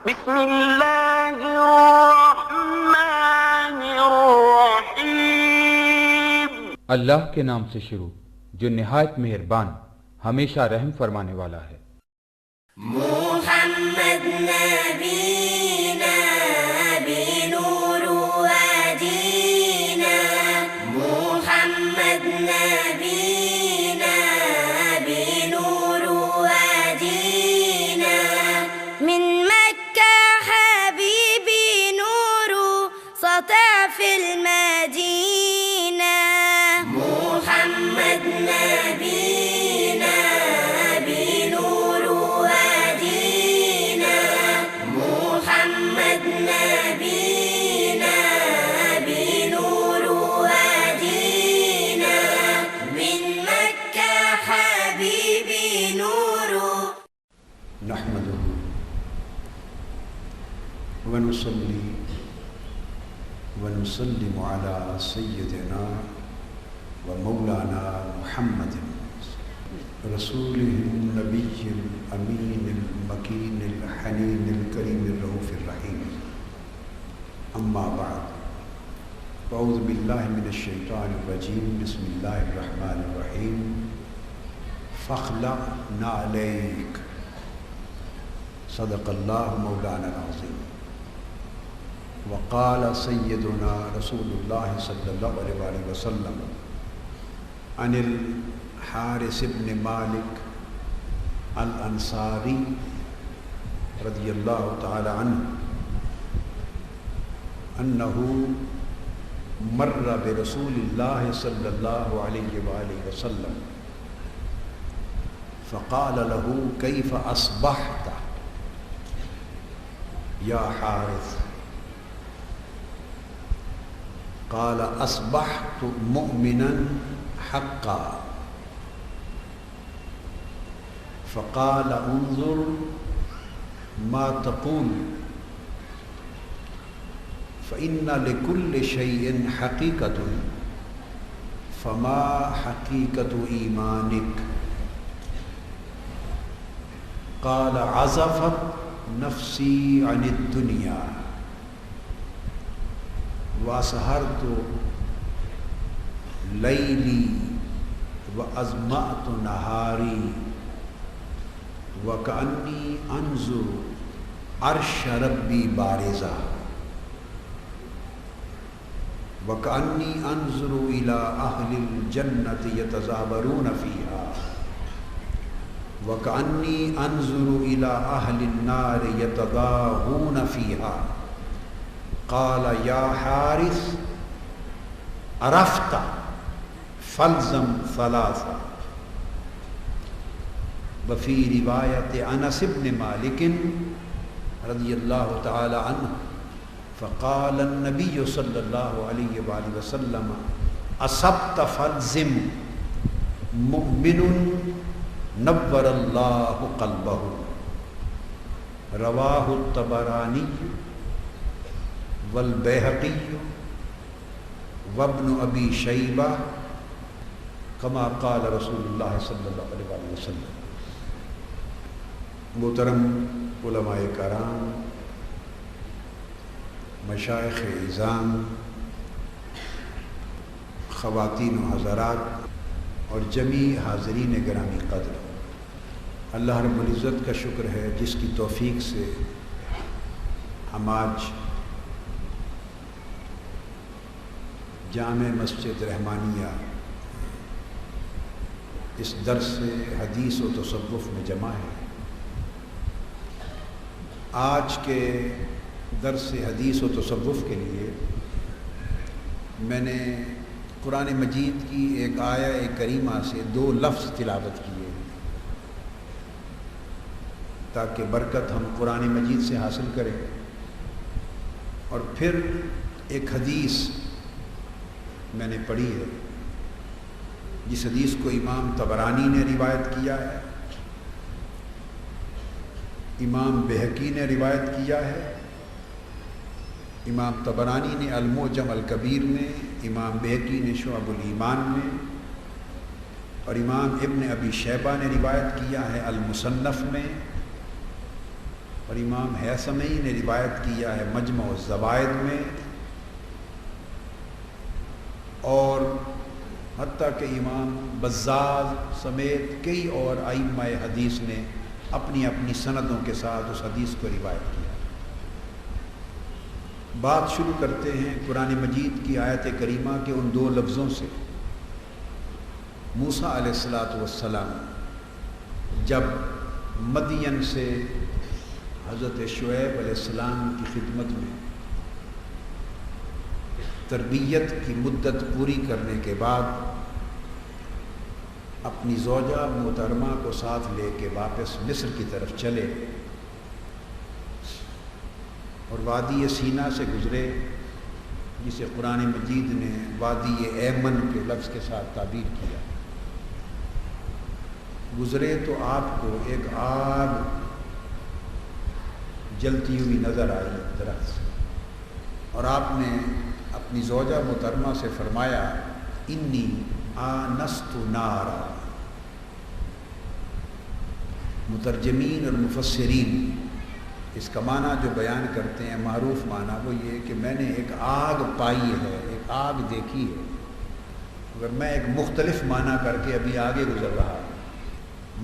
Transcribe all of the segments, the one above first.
بسم اللہ الرحمن الرحیم۔ اللہ کے نام سے شروع جو نہایت مہربان ہمیشہ رحم فرمانے والا ہے۔ محمد نبینا بنور وادینا، محمد نبینا بنور وادینا، من مکہ حبیبی نور سطع فی المدینہ، محمد نبینا بنور وادینا، محمد نبینا بنور وادینا، من مکہ حبیبی نور۔ نحمده ونصلي ونسلم على سيدنا ومولانا محمد رسوله النبي الأمين المكين الحنين الكريم الرؤوف الرحيم، أما بعد، أعوذ بالله من الشيطان الرجيم، بسم الله الرحمن الرحيم، فاخلع نعليك، صدق الله مولانا العظيم۔ وقال سيدنا رسول الله صلى الله عليه وسلم عن الحارث بن مالك الأنصاري رضي الله تعالى عنه أنه مر برسول الله صلى الله عليه وآله وسلم فقال له كيف أصبحت يا حارث؟ قال أصبحت مؤمنا حقا، فقال انظر ما تقول، فإن لكل شيء حقيقة، فما حقيقة إيمانك؟ قال عزفت نفسي عن الدنيا وأسهرت ليلي وأظمأت نهاري، وكأني أنظر عرش ربي بارزا، وكأني أنظر إلى أهل الجنة يتزاورون فيها، وكأني أنظر إلى أهل النار يتضاغون فيها۔ قال يا حارث عرفت فالزم ثلاثة۔ وفي رواية أنس بن مالك رضي الله تعالى عنه فقال النبي صلى الله عليه وآله وسلم أصبت فالزم، مؤمن نور الله قلبه۔ رواه الطبراني والبيهقي وابن أبي شيبة كما قال رسول الله صلی اللہ علیہ وسلم۔ محترم علماء کرام، مشائخ اعظام، خواتین و حضرات اور جمیع حاضرین گرامی قدر، اللہ رب العزت کا شکر ہے جس کی توفیق سے ہم آج جامع مسجد رحمانیہ اس درس حدیث و تصوف میں جمع ہے۔ آج کے درس حدیث و تصوف کے لیے میں نے قرآن مجید کی ایک آیہ کریمہ سے 2 لفظ تلاوت کیے تاکہ برکت ہم قرآن مجید سے حاصل کریں، اور پھر ایک حدیث میں نے پڑھی ہے جس حدیث کو امام طبرانی نے روایت کیا ہے، امام بہقی نے روایت کیا ہے، امام طبرانی نے المعجم الکبیر میں، امام بہقی نے شعب الایمان میں، اور امام ابن ابی شیبہ نے روایت کیا ہے المصنف میں، اور امام حیثمی نے روایت کیا ہے مجمع الزوائد میں، اور حتیٰ کہ امام بزاز سمیت کئی اور ائمہ حدیث نے اپنی اپنی سندوں کے ساتھ اس حدیث کو روایت کیا۔ بات شروع کرتے ہیں قرآن مجید کی آیت کریمہ کے ان دو لفظوں سے۔ موسیٰ علیہ السلام جب مدین سے حضرت شعیب علیہ السلام کی خدمت میں تربیت کی مدت پوری کرنے کے بعد اپنی زوجہ محترمہ کو ساتھ لے کے واپس مصر کی طرف چلے اور وادی سینا سے گزرے، جسے قرآن مجید نے وادی ایمن کے لفظ کے ساتھ تعبیر کیا۔ گزرے تو آپ کو ایک آگ جلتی ہوئی نظر آئی درخت سے، اور آپ نے اپنی زوجہ محترمہ سے فرمایا انی آنست نارا۔ مترجمین اور مفسرین اس کا معنی جو بیان کرتے ہیں، معروف معنی وہ یہ کہ میں نے ایک آگ پائی ہے، ایک آگ دیکھی ہے، اگر میں ایک مختلف معنی کر کے ابھی آگے گزر رہا ہوں۔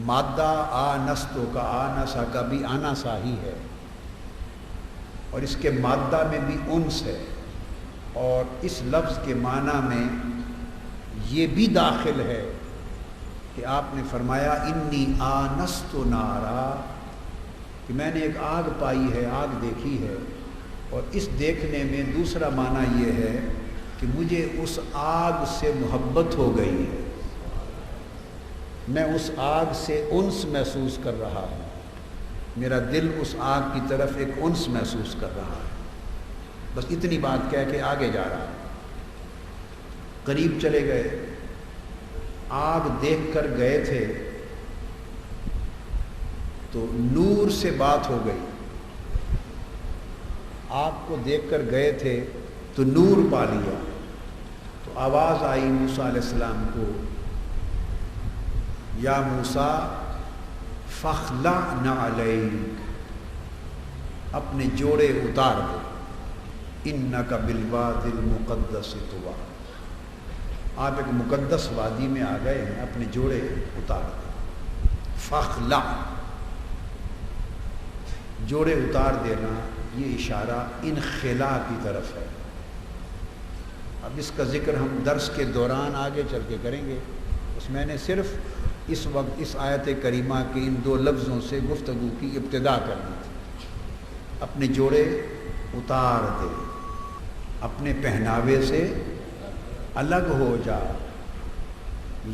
مادہ آنستو کا آنسا کا بھی آناسا ہی ہے، اور اس کے مادہ میں بھی انس ہے، اور اس لفظ کے معنی میں یہ بھی داخل ہے کہ آپ نے فرمایا انی آنست نارا، کہ میں نے ایک آگ پائی ہے، آگ دیکھی ہے، اور اس دیکھنے میں دوسرا معنی یہ ہے کہ مجھے اس آگ سے محبت ہو گئی ہے، میں اس آگ سے انس محسوس کر رہا ہوں، میرا دل اس آگ کی طرف ایک انس محسوس کر رہا ہے۔ بس اتنی بات کہہ کے آگے جا رہا ہے۔ قریب چلے گئے، آگ دیکھ کر گئے تھے تو نور سے بات ہو گئی، آگ کو دیکھ کر گئے تھے تو نور پا لیا، تو آواز آئی موسیٰ علیہ السلام کو، یا موسیٰ فاخلع نعلیک، اپنے جوڑے اتار دو، انک بالوادی المقدس طویٰ، آپ ایک مقدس وادی میں آ گئے ہیں، اپنے جوڑے اتار دو۔ فاخلع، جوڑے اتار دینا، یہ اشارہ انخلاء کی طرف ہے۔ اب اس کا ذکر ہم درس کے دوران آگے چل کے کریں گے، اس میں نے صرف اس وقت اس آیت کریمہ کے ان دو لفظوں سے گفتگو کی ابتدا کرنی تھی۔ اپنے جوڑے اتار دے، اپنے پہناوے سے الگ ہو جا،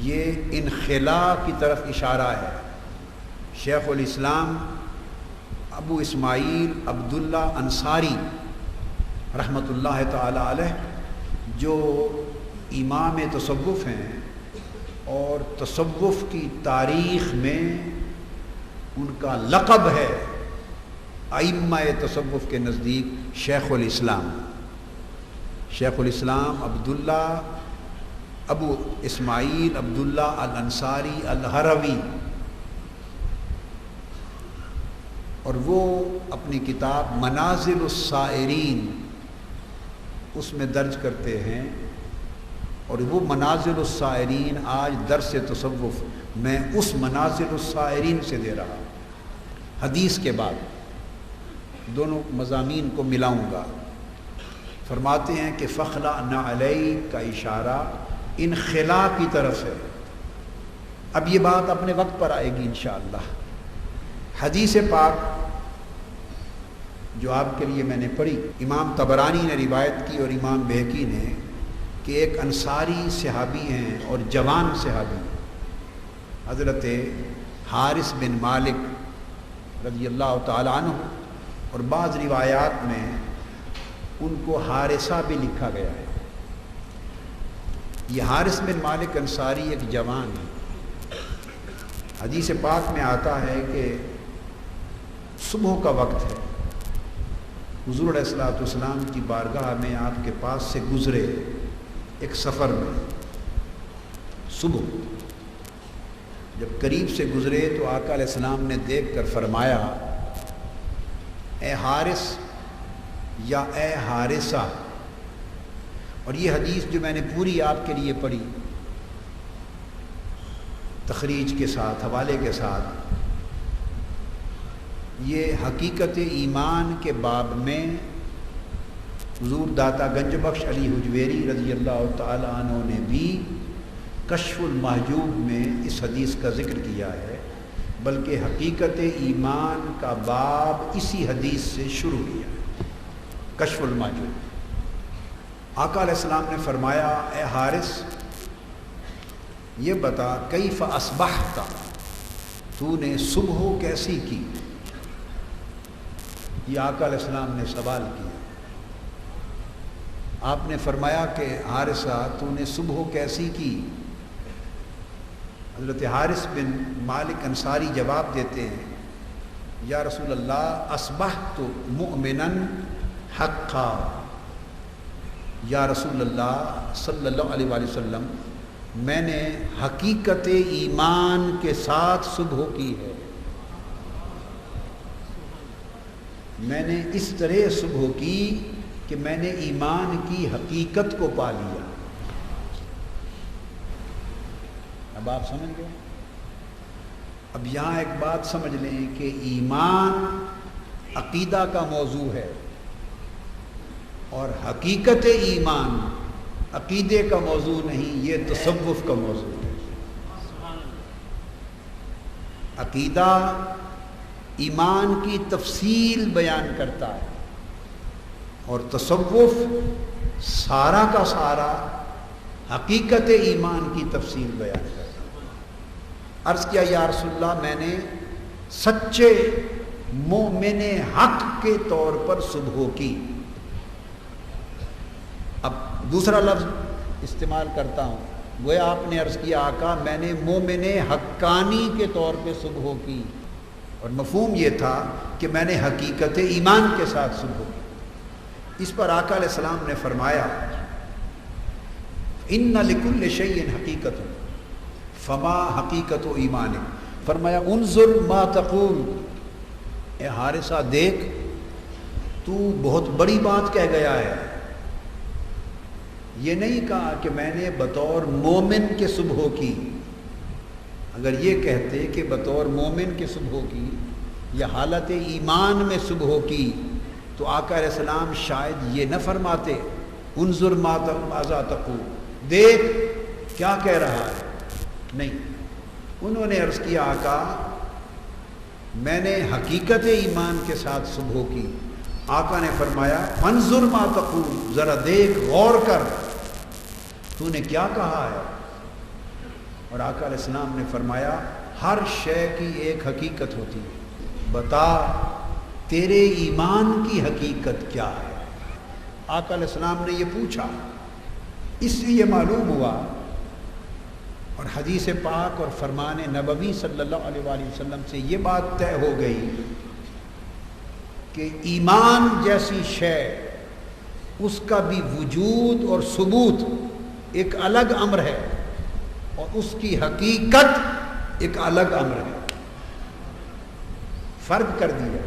یہ انخلاء کی طرف اشارہ ہے۔ شیخ الاسلام ابو اسماعیل عبداللہ انصاری رحمۃ اللہ تعالی علیہ، جو امام تصوف ہیں اور تصوف کی تاریخ میں ان کا لقب ہے ائمہ تصوف کے نزدیک شیخ الاسلام، شیخ الاسلام عبداللہ ابو اسماعیل عبداللہ الانصاری الہروی، اور وہ اپنی کتاب منازل السائرین اس میں درج کرتے ہیں، اور وہ منازل السائرین آج درس تصوف میں اس منازل السائرین سے دے رہا ہوں، حدیث کے بعد دونوں مضامین کو ملاؤں گا۔ فرماتے ہیں کہ فاخلع نعلیک کا اشارہ انخلاء کی طرف ہے۔ اب یہ بات اپنے وقت پر آئے گی انشاءاللہ۔ حدیث پاک جو آپ کے لیے میں نے پڑھی، امام طبرانی نے روایت کی اور امام بہقی نے، کہ ایک انصاری صحابی ہیں اور جوان صحابی، حضرت حارث بن مالک رضی اللہ تعالی عنہ، اور بعض روایات میں ان کو حارثہ بھی لکھا گیا ہے۔ یہ حارث بن مالک انصاری ایک جوان ہے۔ حدیث پاک میں آتا ہے کہ صبح کا وقت ہے، حضور علیہ السلام کی بارگاہ میں آپ کے پاس سے گزرے ایک سفر میں، صبح جب قریب سے گزرے تو آقا علیہ السلام نے دیکھ کر فرمایا اے حارث یا اے حارثہ. اور یہ حدیث جو میں نے پوری آپ کے لیے پڑھی تخریج کے ساتھ، حوالے کے ساتھ، یہ حقیقت ایمان کے باب میں حضور داتا گنج بخش علی حجویری رضی اللہ تعالی عنہ نے بھی کشف المحجوب میں اس حدیث کا ذکر کیا ہے، بلکہ حقیقت ایمان کا باب اسی حدیث سے شروع کیا ہے. کشف المحجوب. آقا علیہ السلام نے فرمایا اے حارث یہ بتا کیف اصبحت، تو نے صبح کیسی کی. یہ آقا علیہ السلام نے سوال کیا. آپ نے فرمایا کہ حارثہ تو نے صبح کیسی کی. حضرت حارث بن مالک انصاری جواب دیتے ہیں یا رسول اللہ اصبحت مؤمنا حقا. یا رسول اللہ صلی اللہ علیہ وآلہ وسلم میں نے حقیقت ایمان کے ساتھ صبح کی ہے. میں نے اس طرح صبح کی کہ میں نے ایمان کی حقیقت کو پا لیا. اب آپ سمجھ گئے. اب یہاں ایک بات سمجھ لیں کہ ایمان عقیدہ کا موضوع ہے اور حقیقت ایمان عقیدے کا موضوع نہیں، یہ تصوف کا موضوع ہے. عقیدہ ایمان کی تفصیل بیان کرتا ہے اور تصوف سارا کا سارا حقیقت ایمان کی تفصیل بیان کرتا ہے. عرض کیا یا رسول اللہ میں نے سچے مومن حق کے طور پر صبح کی. اب دوسرا لفظ استعمال کرتا ہوں، گویا آپ نے عرض کیا آقا میں نے مومن حقانی کے طور پہ صبح کی، اور مفہوم یہ تھا کہ میں نے حقیقت ایمان کے ساتھ صبح کی. اس پر آقا علیہ السلام نے فرمایا ان لکل شیء حقیقت فما حقیقت ایمان. فرمایا انظر ما تقول. اے حارثہ دیکھ تو بہت بڑی بات کہہ گیا ہے. یہ نہیں کہا کہ میں نے بطور مومن کے صبح کی. اگر یہ کہتے کہ بطور مومن کے صبح کی یا حالت ایمان میں صبح کی تو آقا علیہ السلام شاید یہ نہ فرماتے انظر ماذا تقول، دیکھ کیا کہہ رہا ہے. نہیں، انہوں نے عرض کیا آقا میں نے حقیقت ایمان کے ساتھ صبح کی. آقا نے فرمایا انظر ما تقول، ذرا دیکھ غور کر تو نے کیا کہا ہے. اور آقا علیہ السلام نے فرمایا ہر شے کی ایک حقیقت ہوتی ہے، بتا تیرے ایمان کی حقیقت کیا ہے. آقا علیہ السلام نے یہ پوچھا. اس سے یہ معلوم ہوا اور حدیث پاک اور فرمان نبوی صلی اللہ علیہ وآلہ وسلم سے یہ بات طے ہو گئی کہ ایمان جیسی شے اس کا بھی وجود اور ثبوت ایک الگ امر ہے اور اس کی حقیقت ایک الگ امر ہے. فرق کر دیا.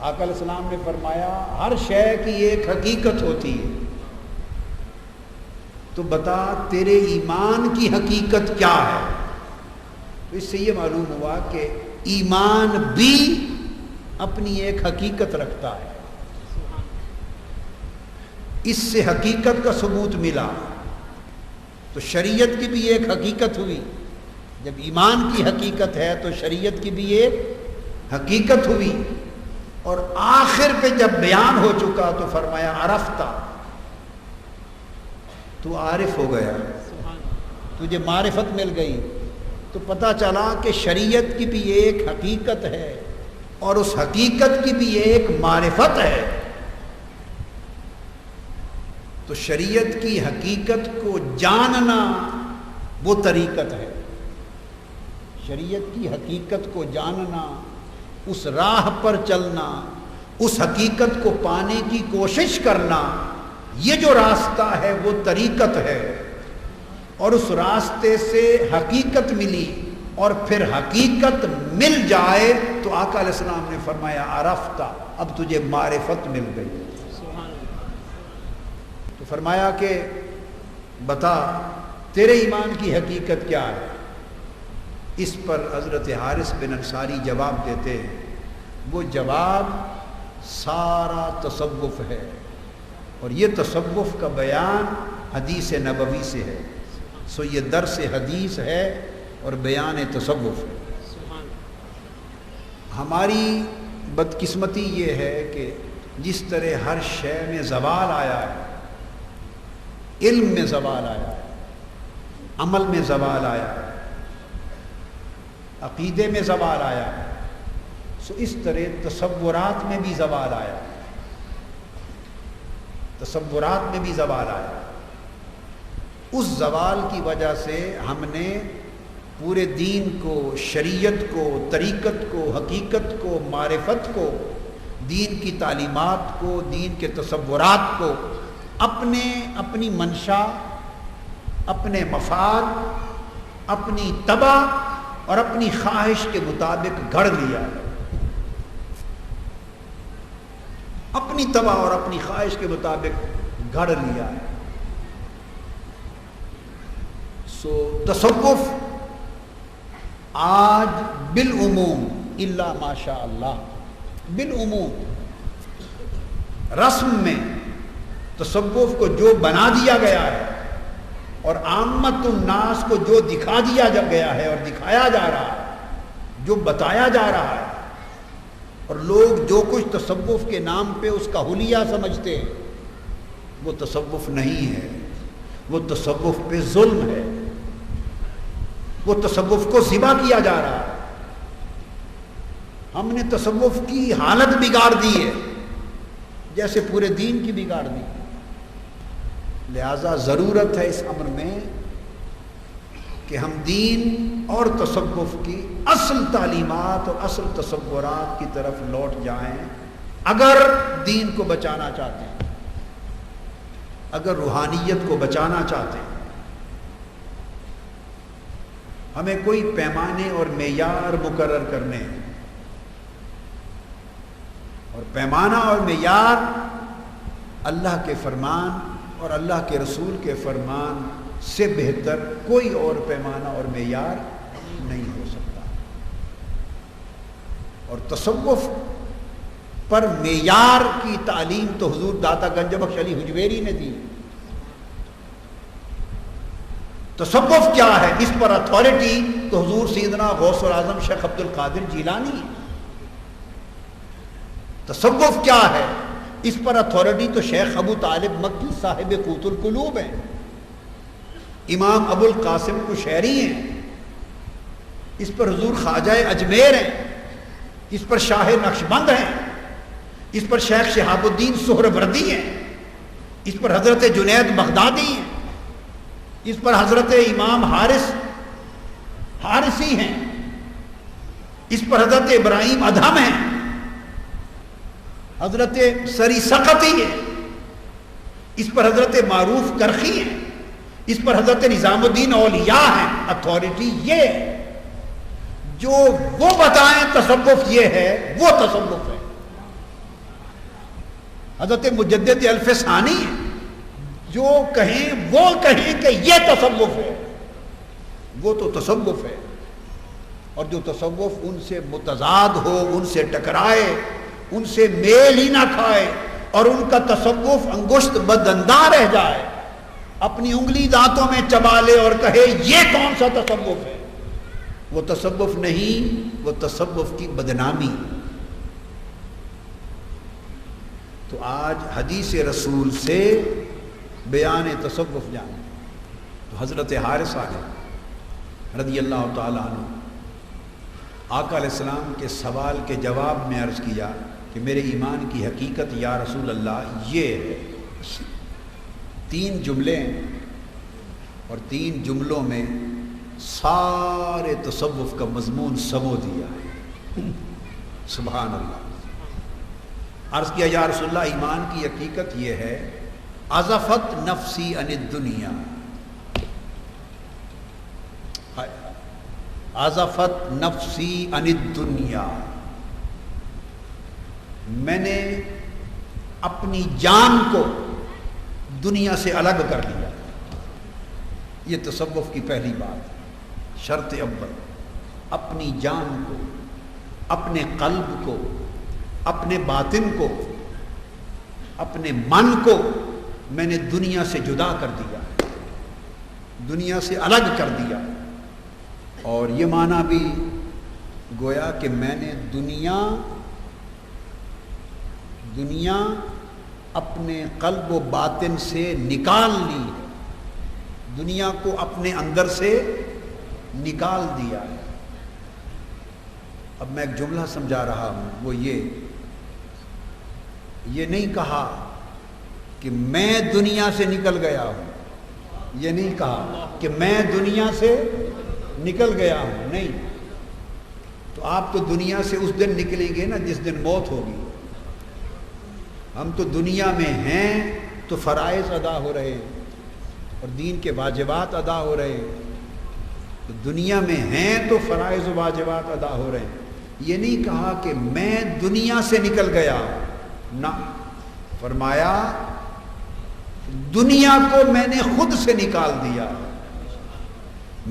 آقا علیہ السلام نے فرمایا ہر شے کی ایک حقیقت ہوتی ہے، تو بتا تیرے ایمان کی حقیقت کیا ہے. تو اس سے یہ معلوم ہوا کہ ایمان بھی اپنی ایک حقیقت رکھتا ہے. اس سے حقیقت کا ثبوت ملا تو شریعت کی بھی ایک حقیقت ہوئی. جب ایمان کی حقیقت ہے تو شریعت کی بھی ایک حقیقت ہوئی. اور آخر پہ جب بیان ہو چکا تو فرمایا عرفتہ، تو عارف ہو گیا، تجھے معرفت مل گئی. تو پتہ چلا کہ شریعت کی بھی ایک حقیقت ہے اور اس حقیقت کی بھی ایک معرفت ہے. تو شریعت کی حقیقت کو جاننا وہ طریقت ہے. شریعت کی حقیقت کو جاننا، اس راہ پر چلنا، اس حقیقت کو پانے کی کوشش کرنا، یہ جو راستہ ہے وہ طریقت ہے. اور اس راستے سے حقیقت ملی اور پھر حقیقت مل جائے تو آقا علیہ السلام نے فرمایا عرفتا، اب تجھے معرفت مل گئی۔ تو فرمایا کہ بتا تیرے ایمان کی حقیقت کیا ہے؟ اس پر حضرت حارث بن انصاری جواب دیتے ہیں، وہ جواب سارا تصوف ہے، اور یہ تصوف کا بیان حدیث نبوی سے ہے، سو یہ درس حدیث ہے اور بیان تصوف ہے۔ ہماری بدقسمتی یہ ہے کہ جس طرح ہر شے میں زوال آیا ہے، علم میں زوال آیا ہے، عمل میں زوال آیا ہے، عقیدے میں زوال آیا ہے، سو اس طرح تصورات میں بھی زوال آیا ہے، تصورات میں بھی زوال آیا۔ اس زوال کی وجہ سے ہم نے پورے دین کو، شریعت کو، طریقت کو، حقیقت کو، معرفت کو، دین کی تعلیمات کو، دین کے تصورات کو اپنی منشا، اپنے مفاد، اپنی طبع اور اپنی خواہش کے مطابق گھڑ لیا ہے، اپنی طبع اور اپنی خواہش کے مطابق گھڑ لیا ہے۔ سو تصوف آج بالعموم الا ماشاء اللہ، بالعموم رسم میں تصوف کو جو بنا دیا گیا ہے اور عامت الناس کو جو دکھا دیا گیا ہے اور دکھایا جا رہا ہے، جو بتایا جا رہا ہے، اور لوگ جو کچھ تصوف کے نام پہ اس کا حلیہ سمجھتے ہیں، وہ تصوف نہیں ہے، وہ تصوف پہ ظلم ہے، وہ تصوف کو ذبح کیا جا رہا ہے۔ ہم نے تصوف کی حالت بگاڑ دی ہے جیسے پورے دین کی بگاڑ دی۔ لہذا ضرورت ہے اس امر میں کہ ہم دین اور تصوف کی اصل تعلیمات اور اصل تصورات کی طرف لوٹ جائیں، اگر دین کو بچانا چاہتے ہیں، اگر روحانیت کو بچانا چاہتے ہیں۔ ہمیں کوئی پیمانے اور معیار مقرر کرنے ہیں، اور پیمانہ اور معیار اللہ کے فرمان اور اللہ کے رسول کے فرمان سے بہتر کوئی اور پیمانہ اور معیار نہیں ہو سکتا۔ اور تصوف پر معیار کی تعلیم تو حضور داتا گنج بخش علی حجویری نے دی۔ تصوف کیا ہے، اس پر اتھارٹی تو حضور سیدنا غوث العظم شیخ عبد القادر جیلانی ہے۔ تصوف کیا ہے، اس پر اتھارٹی تو شیخ ابو طالب مکی صاحب قوت القلوب ہیں، امام ابو القاسم قشیری ہیں، اس پر حضور خواجہ اجمیر ہیں، اس پر شاہ نقشبند ہیں، اس پر شیخ شہاب الدین سہروردی ہیں، اس پر حضرت جنید بغدادی ہیں، اس پر حضرت امام حارثی ہیں، اس پر حضرت ابراہیم ادھم ہیں، حضرت سری سقطی ہیں، اس پر حضرت معروف کرخی ہیں، اس پر حضرت نظام الدین اولیاء ہیں۔ اتھارٹی یہ ہے، جو وہ بتائیں تصوف یہ ہے، وہ تصوف ہے۔ حضرت مجدد الف ثانی ہیں، جو کہیں وہ کہیں کہ یہ تصوف ہے، وہ تو تصوف ہے۔ اور جو تصوف ان سے متضاد ہو، ان سے ٹکرائے، ان سے میل ہی نہ کھائے، اور ان کا تصوف انگشت بدندہ رہ جائے، اپنی انگلی دانتوں میں چبا لے اور کہے یہ کون سا تصوف ہے، وہ تصوف نہیں، وہ تصوف کی بدنامی۔ تو آج حدیث رسول سے بیان تصوف جانے تو حضرت حارث رضی اللہ تعالیٰ عنہ آقا علیہ السلام کے سوال کے جواب میں عرض کیا کہ میرے ایمان کی حقیقت یا رسول اللہ یہ ہے۔ 3 جملے ہیں، اور 3 جملوں میں سارے تصوف کا مضمون سمو دیا ہے۔ سبحان اللہ۔ عرض کیا یا رسول اللہ ایمان کی حقیقت یہ ہے، عزفت نفسی عن الدنیا، عزفت نفسی عن الدنیا، میں نے اپنی جان کو دنیا سے الگ کر دیا. یہ تصوف کی پہلی بات، شرط اول، اپنی جان کو، اپنے قلب کو، اپنے باطن کو، اپنے من کو میں نے دنیا سے جدا کر دیا، دنیا سے الگ کر دیا. اور یہ معنی بھی گویا کہ میں نے دنیا اپنے قلب و باطن سے نکال لی ہے، دنیا کو اپنے اندر سے نکال دیا ہے. اب میں ایک جملہ سمجھا رہا ہوں، وہ یہ نہیں کہا کہ میں دنیا سے نکل گیا ہوں، یہ نہیں کہا کہ میں دنیا سے نکل گیا ہوں، نہیں. تو آپ تو دنیا سے اس دن نکلیں گے نا جس دن موت ہوگی. ہم تو دنیا میں ہیں تو فرائض ادا ہو رہے ہیں اور دین کے واجبات ادا ہو رہے ہیں. تو دنیا میں ہیں تو فرائض و واجبات ادا ہو رہے ہیں. یہ نہیں کہا کہ میں دنیا سے نکل گیا، نہ، فرمایا دنیا کو میں نے خود سے نکال دیا.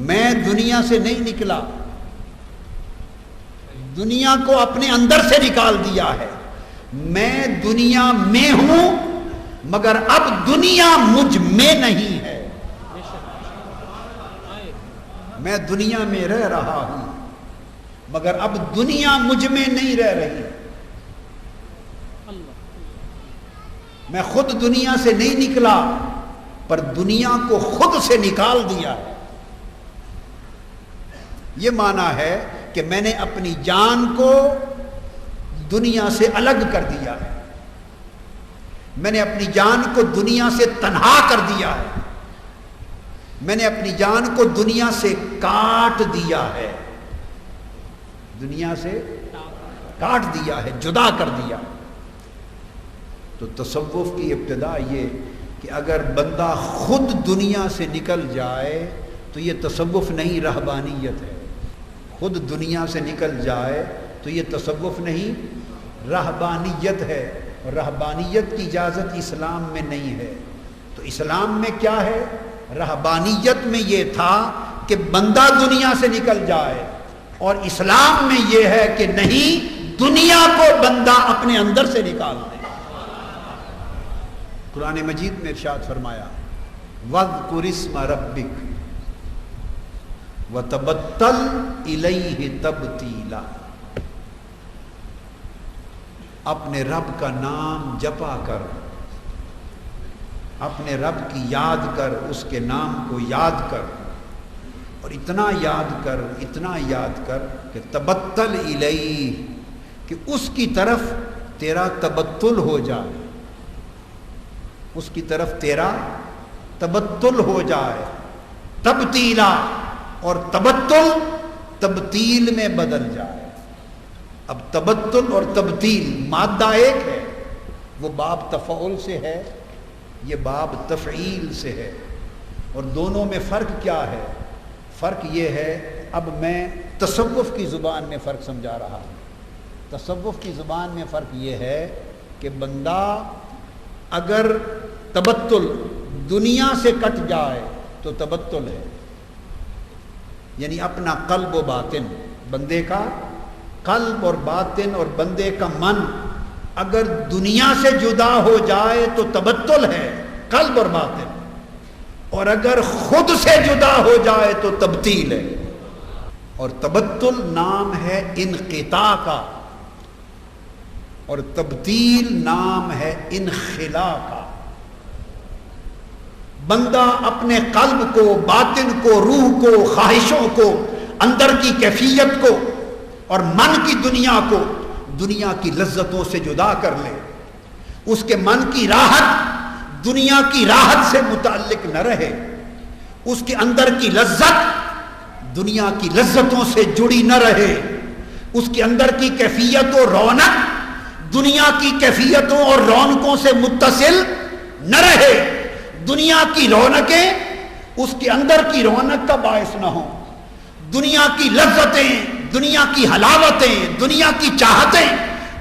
میں دنیا سے نہیں نکلا، دنیا کو اپنے اندر سے نکال دیا ہے. میں دنیا میں ہوں مگر اب دنیا مجھ میں نہیں ہے. میں دنیا میں رہ رہا ہوں مگر اب دنیا مجھ میں نہیں رہ رہی. میں خود دنیا سے نہیں نکلا پر دنیا کو خود سے نکال دیا ہے. یہ معنی ہے کہ میں نے اپنی جان کو دنیا سے الگ کر دیا ہے، میں نے اپنی جان کو دنیا سے تنہا کر دیا ہے، میں نے اپنی جان کو دنیا سے کاٹ دیا ہے، دنیا سے کاٹ دیا ہے، جدا کر دیا. تو تصوف کی ابتدا یہ کہ اگر بندہ خود دنیا سے نکل جائے تو یہ تصوف نہیں، رہبانیت ہے. خود دنیا سے نکل جائے تو یہ تصوف نہیں، رہبانیت ہے. اور رہبانیت کی اجازت اسلام میں نہیں ہے. تو اسلام میں کیا ہے؟ رہبانیت میں یہ تھا کہ بندہ دنیا سے نکل جائے، اور اسلام میں یہ ہے کہ نہیں، دنیا کو بندہ اپنے اندر سے نکال دے. قرآن مجید میں ارشاد فرمایا وَاذْكُرِ اسْمَ رَبِّكَ وَتَبَتَّلْ إِلَيْهِ تَبْتِيلًا. اپنے رب کا نام جپا کر، اپنے رب کی یاد کر، اس کے نام کو یاد کر، اور اتنا یاد کر، اتنا یاد کر کہ تبتل الیہ، کہ اس کی طرف تیرا تبتل ہو جائے، اس کی طرف تیرا تبتل ہو جائے. تبتیلا، اور تبتل تبتیل میں بدل جائے. اب تبتل اور تبتیل مادہ ایک ہے، وہ باب تفعول سے ہے، یہ باب تفعیل سے ہے. اور دونوں میں فرق کیا ہے؟ فرق یہ ہے، اب میں تصوف کی زبان میں فرق سمجھا رہا ہوں. تصوف کی زبان میں فرق یہ ہے کہ بندہ اگر تبتل دنیا سے کٹ جائے تو تبتل ہے، یعنی اپنا قلب و باطن، بندے کا قلب اور باطن اور بندے کا من اگر دنیا سے جدا ہو جائے تو تبتل ہے، قلب اور باطن. اور اگر خود سے جدا ہو جائے تو تبتیل ہے. اور تبتل نام ہے انقطاع کا، اور تبتیل نام ہے انخلاء کا. بندہ اپنے قلب کو، باطن کو، روح کو، خواہشوں کو، اندر کی کیفیت کو اور من کی دنیا کو دنیا کی لذتوں سے جدا کر لے. اس کے من کی راحت دنیا کی راحت سے متعلق نہ رہے، اس کے اندر کی لذت دنیا کی لذتوں سے جڑی نہ رہے، اس کے اندر کی کیفیت و رونق دنیا کی کیفیتوں اور رونقوں سے متصل نہ رہے. دنیا کی رونقیں اس کے اندر کی رونق کا باعث نہ ہوں، دنیا کی لذتیں، دنیا کی حلاوتیں، دنیا کی چاہتیں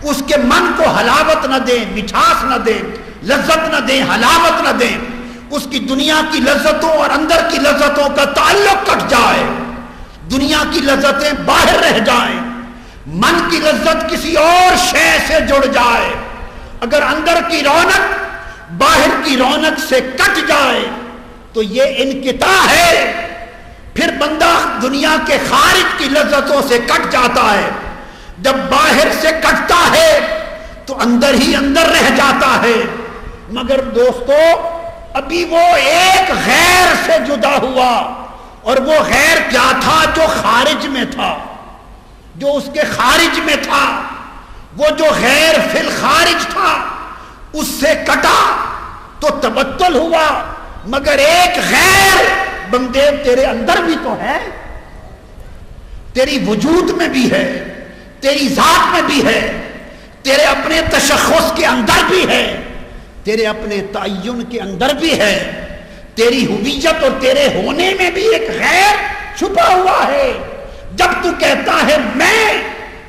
اس کے من کو حلاوت نہ دیں، مٹھاس نہ دیں، لذت نہ دیں، حلاوت نہ دیں، اس کی دنیا کی لذتوں اور اندر کی لذتوں کا تعلق کٹ جائے، دنیا کی لذتیں باہر رہ جائیں، من کی لذت کسی اور شے سے جڑ جائے، اگر اندر کی رونق باہر کی رونق سے کٹ جائے تو یہ انقطاع ہے۔ پھر بندہ دنیا کے خارج کی لذتوں سے کٹ جاتا ہے، جب باہر سے کٹتا ہے تو اندر ہی اندر رہ جاتا ہے۔ مگر دوستو ابھی وہ ایک غیر سے جدا ہوا، اور وہ غیر کیا تھا؟ جو خارج میں تھا، جو اس کے خارج میں تھا، وہ جو غیر فی الخارج تھا اس سے کٹا تو تبتل ہوا۔ مگر ایک غیر بندے تیرے اندر بھی تو ہے، تیری وجود میں بھی ہے، تیری ذات میں بھی ہے، تیرے اپنے تشخص کے اندر بھی ہے، تیرے اپنے تعین کے اندر بھی ہے، تیری ہویت اور تیرے ہونے میں بھی ایک غیر چھپا ہوا ہے۔ جب تو کہتا ہے میں،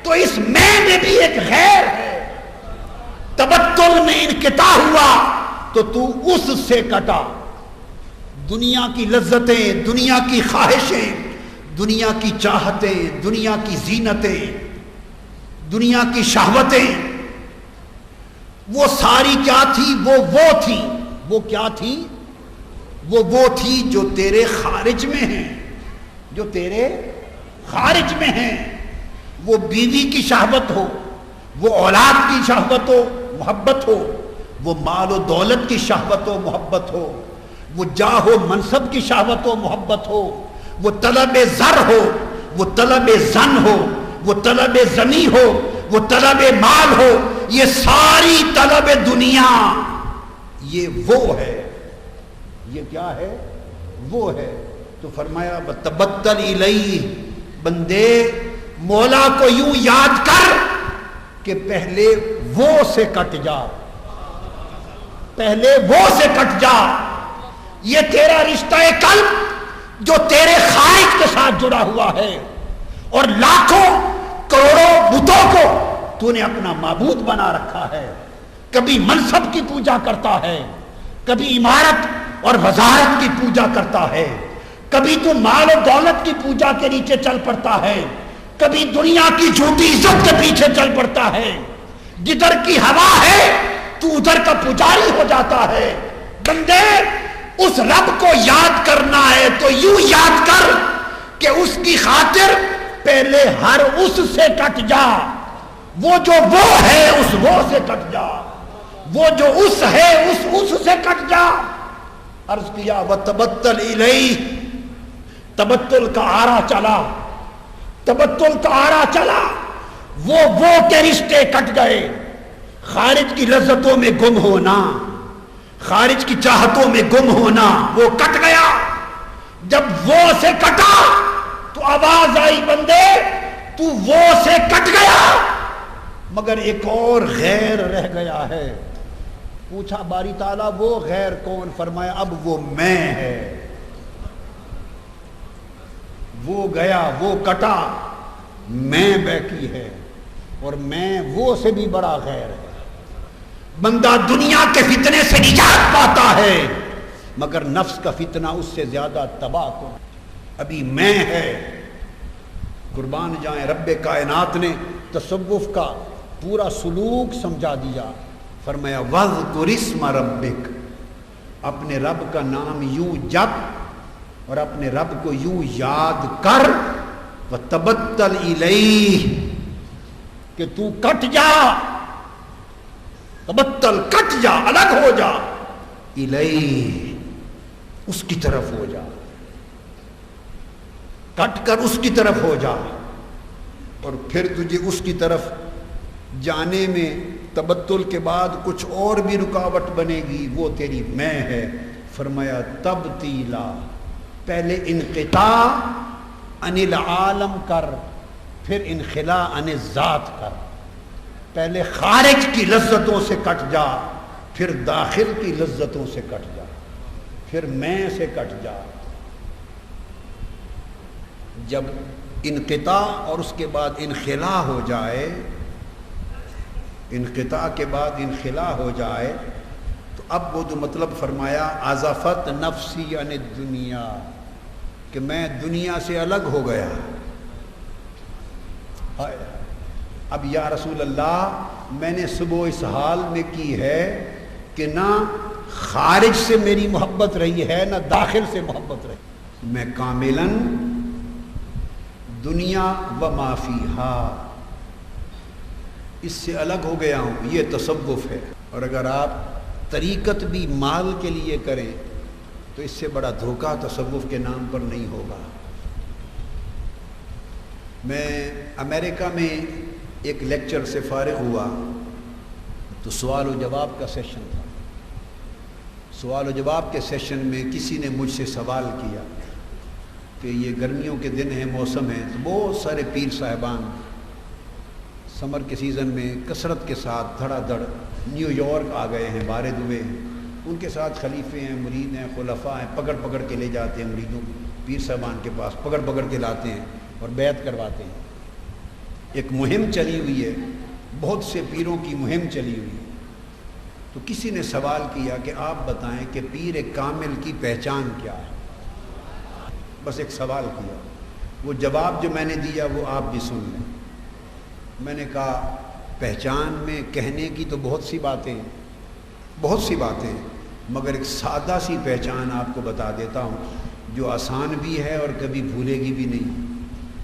تو اس میں بھی ایک غیر ہے۔ تبتل میں انقطاع ہوا تو تو اس سے کٹا۔ دنیا کی لذتیں، دنیا کی خواہشیں، دنیا کی چاہتیں، دنیا کی زینتیں، دنیا کی شہوتیں، وہ ساری کیا تھی؟ وہ تھی۔ وہ کیا تھی؟ وہ تھی جو تیرے خارج میں ہیں، جو تیرے خارج میں ہیں۔ وہ بیوی کی شہوت ہو، وہ اولاد کی شہوت و محبت ہو، وہ مال و دولت کی شہوت و محبت ہو، وہ جاہ و منصب کی شہوت و محبت ہو، وہ طلب زر ہو، وہ طلب زن ہو، وہ طلب زمین ہو، وہ طلب مال ہو، یہ ساری طلب دنیا یہ وہ ہے۔ یہ کیا ہے؟ وہ ہے۔ تو فرمایا بتبتل الیہ، بندے مولا کو یوں یاد کر کہ پہلے وہ سے کٹ جا، پہلے وہ سے کٹ جا۔ یہ تیرا رشتہ قلب جو تیرے خالق کے ساتھ جڑا ہوا ہے، اور لاکھوں کروڑوں بتوں کو تو نے اپنا معبود بنا رکھا ہے۔ کبھی منصب کی پوجا کرتا ہے، کبھی عمارت اور وزارت کی پوجا کرتا ہے، کبھی تو مال و دولت کی پوجا کے نیچے چل پڑتا ہے، کبھی دنیا کی جھوٹی عزت کے پیچھے چل پڑتا ہے۔ جدھر کی ہوا ہے تو ادھر کا پجاری ہو جاتا ہے۔ بندے اس رب کو یاد کرنا ہے تو یوں یاد کر کہ اس کی خاطر پہلے ہر اس سے کٹ جا۔ وہ جو وہ ہے اس وہ سے کٹ جا، وہ جو اس ہے اس سے کٹ جا۔ عرض کیا وتبتل الیہ، تبتل کا آرا چلا، تبتل کا آرا چلا۔ وہ کے رشتے کٹ گئے، خارج کی لذتوں میں گم ہونا، خارج کی چاہتوں میں گم ہونا، وہ کٹ گیا۔ جب وہ سے کٹا تو آواز آئی بندے تو وہ سے کٹ گیا، مگر ایک اور غیر رہ گیا ہے۔ پوچھا باری تعالیٰ وہ غیر کون؟ فرمایا اب وہ میں ہے۔ وہ گیا، وہ کٹا، میں باقی ہے، اور میں وہ سے بھی بڑا غیر ہے۔ بندہ دنیا کے فتنے سے نجات پاتا ہے، مگر نفس کا فتنہ اس سے زیادہ تباہ کن۔ ابھی میں ہے۔ قربان جائیں رب کائنات نے تصوف کا پورا سلوک سمجھا دیا۔ فرمایا وَاذْكُرِ اسْمَ رَبِّكَ، اپنے رب کا نام یوں جپ اور اپنے رب کو یوں یاد کر، وَتَبَتَّلْ إِلَيْهِ، کہ تو کٹ جا، تبتل کٹ جا، الگ ہو جا، الیہ، اس کی طرف ہو جا، کٹ کر اس کی طرف ہو جا۔ اور پھر تجھے اس کی طرف جانے میں تبتل کے بعد کچھ اور بھی رکاوٹ بنے گی، وہ تیری میں ہے۔ فرمایا تبتیلا، پہلے انقطاع عن العالم کر، پھر انخلاء عن الذات کر۔ پہلے خارج کی لذتوں سے کٹ جا، پھر داخل کی لذتوں سے کٹ جا، پھر میں سے کٹ جا۔ جب انقطاع اور اس کے بعد انخلا ہو جائے، انقطاع کے بعد انخلا ہو جائے، تو اب وہ جو مطلب فرمایا عزفت نفسی عن الدنیا، کہ میں دنیا سے الگ ہو گیا۔ اب یا رسول اللہ میں نے صبح اس حال میں کی ہے کہ نہ خارج سے میری محبت رہی ہے نہ داخل سے محبت رہی، میں کاملاً دنیا و ما فیہا اس سے الگ ہو گیا ہوں۔ یہ تصوف ہے۔ اور اگر آپ طریقت بھی مال کے لیے کریں تو اس سے بڑا دھوکہ تصوف کے نام پر نہیں ہوگا۔ میں امریکہ میں ایک لیکچر سے فارغ ہوا تو سوال و جواب کا سیشن تھا۔ سوال و جواب کے سیشن میں کسی نے مجھ سے سوال کیا کہ یہ گرمیوں کے دن ہیں، موسم ہے، تو بہت سارے پیر صاحبان سمر کے سیزن میں کثرت کے ساتھ دھڑا دھڑ نیو یارک آ گئے ہیں، وارد ہوئے ہیں، ان کے ساتھ خلیفے ہیں، مرید ہیں، خلفاء ہیں، پکڑ پکڑ کے لے جاتے ہیں مریدوں کو پیر صاحبان کے پاس، پکڑ پکڑ کے لاتے ہیں اور بیعت کرواتے ہیں۔ ایک مہم چلی ہوئی ہے، بہت سے پیروں کی مہم چلی ہوئی ہے۔ تو کسی نے سوال کیا کہ آپ بتائیں کہ پیر کامل کی پہچان کیا ہے؟ بس ایک سوال کیا، وہ جواب جو میں نے دیا وہ آپ بھی سن لیں۔ میں نے کہا پہچان میں کہنے کی تو بہت سی باتیں ہیں، بہت سی باتیں، مگر ایک سادہ سی پہچان آپ کو بتا دیتا ہوں جو آسان بھی ہے اور کبھی بھولے گی بھی نہیں۔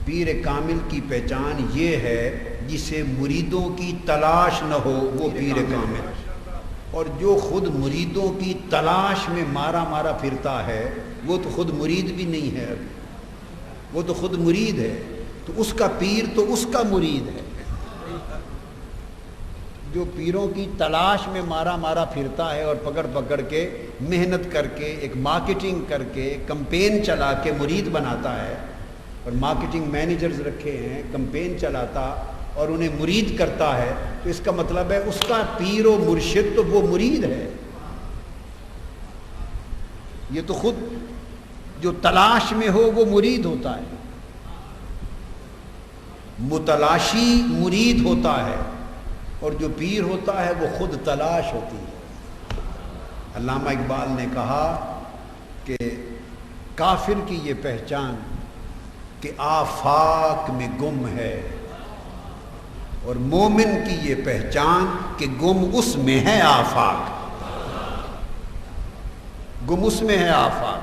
پیر کامل کی پہچان یہ ہے جسے مریدوں کی تلاش نہ ہو وہ پیر کامل، اور جو خود مریدوں کی تلاش میں مارا مارا پھرتا ہے وہ تو خود مرید بھی نہیں ہے، ابھی وہ تو خود مرید ہے، تو اس کا پیر تو اس کا مرید ہے۔ جو پیروں کی تلاش میں مارا مارا پھرتا ہے اور پکڑ پکڑ کے محنت کر کے ایک مارکیٹنگ کر کے کمپین چلا کے مرید بناتا ہے، اور مارکیٹنگ مینیجرز رکھے ہیں، کمپین چلاتا اور انہیں مرید کرتا ہے، تو اس کا مطلب ہے اس کا پیر و مرشد تو وہ مرید ہے۔ یہ تو خود جو تلاش میں ہو وہ مرید ہوتا ہے، متلاشی مرید ہوتا ہے، اور جو پیر ہوتا ہے وہ خود تلاش ہوتی ہے۔ علامہ اقبال نے کہا کہ کافر کی یہ پہچان کہ آفاق میں گم ہے، اور مومن کی یہ پہچان کہ گم اس میں ہے آفاق، گم اس میں ہے آفاق۔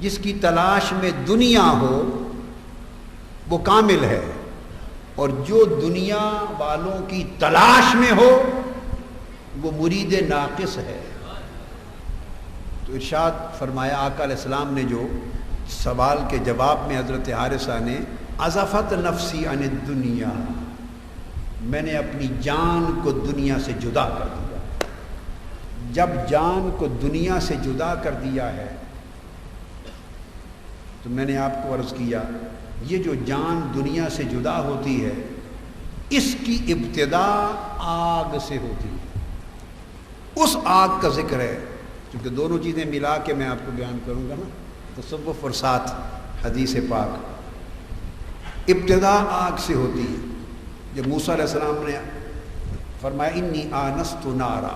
جس کی تلاش میں دنیا ہو وہ کامل ہے، اور جو دنیا والوں کی تلاش میں ہو وہ مرید ناقص ہے۔ تو ارشاد فرمایا آقا علیہ السلام نے جو سوال کے جواب میں حضرت حارثہ نے عزفت نفسی عن الدنیا، میں نے اپنی جان کو دنیا سے جدا کر دیا۔ جب جان کو دنیا سے جدا کر دیا ہے تو میں نے آپ کو عرض کیا یہ جو جان دنیا سے جدا ہوتی ہے اس کی ابتدا آگ سے ہوتی ہے۔ اس آگ کا ذکر ہے، کیونکہ دونوں چیزیں ملا کے میں آپ کو بیان کروں گا نا، تصوف اور ساتھ حدیث پاک۔ ابتدا آگ سے ہوتی ہے۔ جب موسیٰ علیہ السلام نے فرمایا انی آنست نارا،